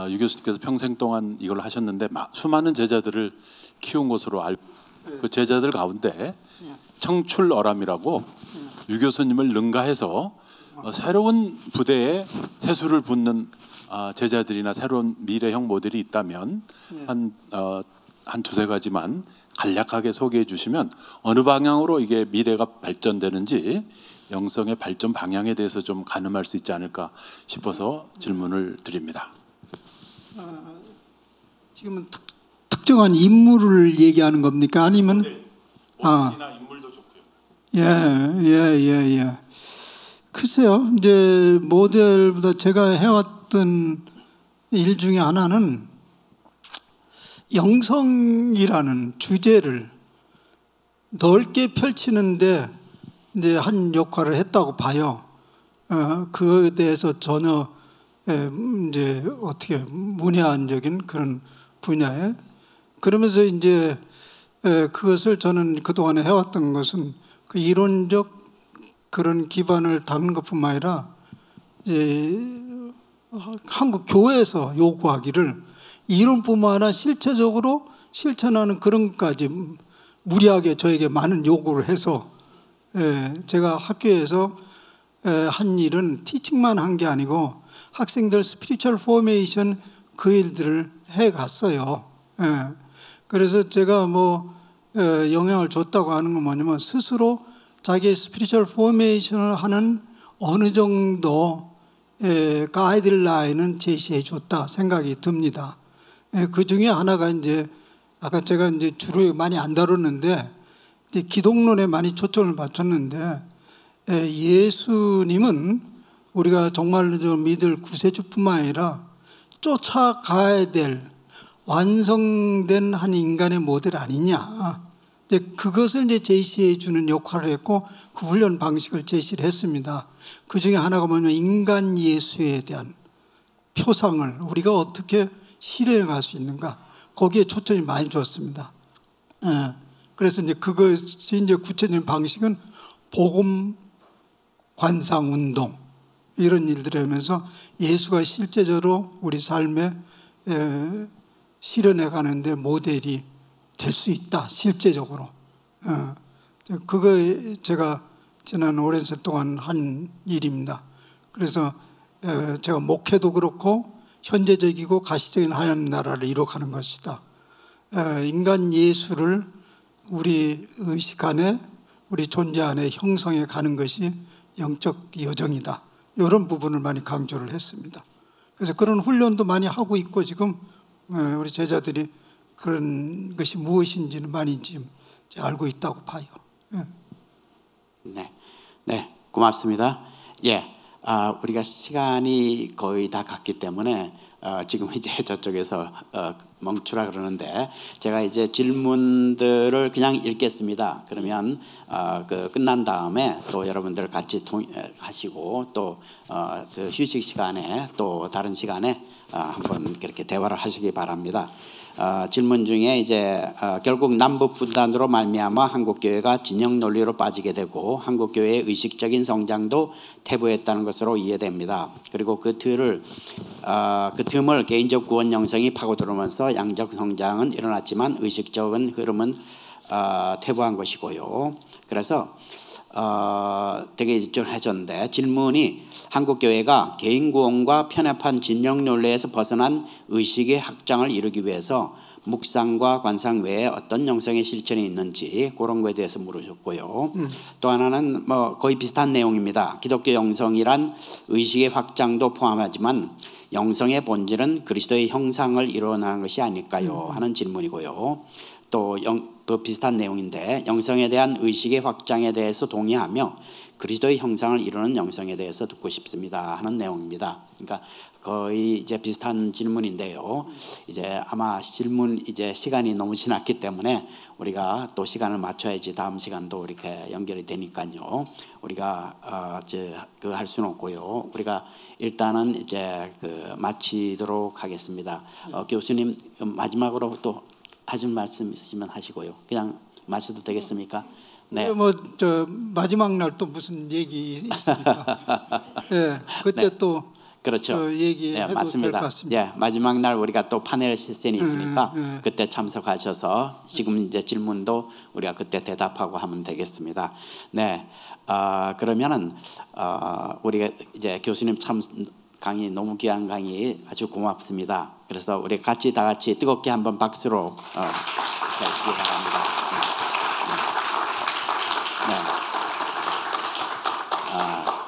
유 교수님께서 평생 동안 이걸 하셨는데 수많은 제자들을 키운 것으로 그 제자들 가운데 청출어람이라고 유 교수님을 능가해서 새로운 부대에 새수를 붓는 제자들이나 새로운 미래형 모델이 있다면 한 두세 가지만 간략하게 소개해 주시면 어느 방향으로 이게 미래가 발전되는지 영성의 발전 방향에 대해서 좀 가늠할 수 있지 않을까 싶어서 질문을 드립니다. 지금은 특정한 인물을 얘기하는 겁니까? 아니면 모델이나 인물도 좋고요. 예. 글쎄요. 이제 모델보다 제가 해왔던 일 중에 하나는 영성이라는 주제를 넓게 펼치는데 이제 한 역할을 했다고 봐요. 그거에 대해서 전혀 이제 어떻게 문외한적인 그런 분야에 그러면서 이제 그것을 저는 그동안에 해왔던 것은 그 이론적 그런 기반을 닦는 것뿐만 아니라 이제 한국 교회에서 요구하기를 이론뿐만 아니라 실체적으로 실천하는 그런 것까지 무리하게 저에게 많은 요구를 해서 제가 학교에서 한 일은 티칭만 한 게 아니고 학생들 스피리추얼 포메이션 그 일들을 해갔어요. 그래서 제가 뭐 영향을 줬다고 하는 건 뭐냐면 스스로 자기의 스피리추얼 포메이션을 하는 어느 정도 가이드라인은 제시해 줬다 생각이 듭니다. 그 중에 하나가 이제 아까 제가 이제 주로 많이 안 다뤘는데 이제 기독론에 많이 초점을 맞췄는데 예수님은 우리가 정말로 믿을 구세주뿐만 아니라 쫓아가야 될 완성된 한 인간의 모델 아니냐. 이제 그것을 이제 제시해 주는 역할을 했고 그 훈련 방식을 제시를 했습니다. 그 중에 하나가 뭐냐면 인간 예수에 대한 표상을 우리가 어떻게 실현해 갈 수 있는가. 거기에 초점이 많이 줬습니다. 그래서 이제 그것이 이제 구체적인 방식은 복음 관상 운동 이런 일들을 하면서 예수가 실제적으로 우리 삶에 실현해 가는데 모델이 될 수 있다. 실제적으로. 그거 제가 지난 오랜 시간 동안 한 일입니다. 그래서 제가 목회도 그렇고 현재적이고 가시적인 하나님 나라를 이뤄가는 것이다. 인간 예수를 우리 의식 안에 우리 존재 안에 형성해 가는 것이 영적 여정이다. 이런 부분을 많이 강조를 했습니다. 그래서 그런 훈련도 많이 하고 있고 지금 우리 제자들이 그런 것이 무엇인지는 많이 지금 알고 있다고 봐요. 네, 고맙습니다. 우리가 시간이 거의 다 갔기 때문에 지금 이제 저쪽에서 멈추라 그러는데 제가 이제 질문들을 그냥 읽겠습니다. 그러면 끝난 다음에 또 여러분들 같이 하시고 또 그 휴식 시간에 또 다른 시간에 한번 그렇게 대화를 하시기 바랍니다. 질문 중에 이제 결국 남북 분단으로 말미암아 한국 교회가 진영 논리로 빠지게 되고 한국 교회의 의식적인 성장도 퇴보했다는 것으로 이해됩니다. 그리고 그 틈을 개인적 구원 영성이 파고들면서 양적 성장은 일어났지만 의식적인 흐름은 퇴보한 것이고요. 그래서 되게 일정해졌는데 질문이 한국 교회가 개인 구원과 편협한 진영 논리에서 벗어난 의식의 확장을 이루기 위해서 묵상과 관상 외에 어떤 영성의 실천이 있는지 그런 거에 대해서 물으셨고요. 또 하나는 뭐 거의 비슷한 내용입니다. 기독교 영성이란 의식의 확장도 포함하지만 영성의 본질은 그리스도의 형상을 이루어나가는 것이 아닐까요? 하는 질문이고요. 또 비슷한 내용인데 영성에 대한 의식의 확장에 대해서 동의하며 그리스도의 형상을 이루는 영성에 대해서 듣고 싶습니다 하는 내용입니다. 그러니까 거의 이제 비슷한 질문인데요. 이제 아마 질문 이제 시간이 너무 지났기 때문에 우리가 또 시간을 맞춰야지 다음 시간도 이렇게 연결이 되니까요. 우리가 그 할 수는 없고요. 우리가 일단은 이제 마치도록 하겠습니다. 교수님 마지막으로 또 하실 말씀 있으시면 하시고요. 그냥 마셔도 되겠습니까? 네. 마지막 날 또 무슨 얘기 있습니까? 네, 그때 또 그렇죠. 얘기해도 될 맞습니다. 것 같습니다. 예, 마지막 날 우리가 또 파넬 세션이 있으니까 예. 그때 참석하셔서 지금 이제 질문도 우리가 그때 대답하고 하면 되겠습니다. 네, 그러면은 우리가 이제 교수님 참 강의 너무 귀한 강의 아주 고맙습니다. 그래서 우리 같이 다 같이 뜨겁게 한번 박수로 하시기 바랍니다. 네.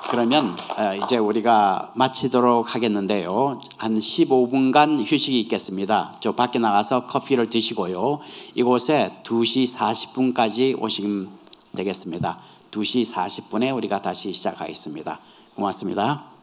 그러면 이제 우리가 마치도록 하겠는데요. 한 15분간 휴식이 있겠습니다. 저 밖에 나가서 커피를 드시고요. 이곳에 2시 40분까지 오시면 되겠습니다. 2시 40분에 우리가 다시 시작하겠습니다. 고맙습니다.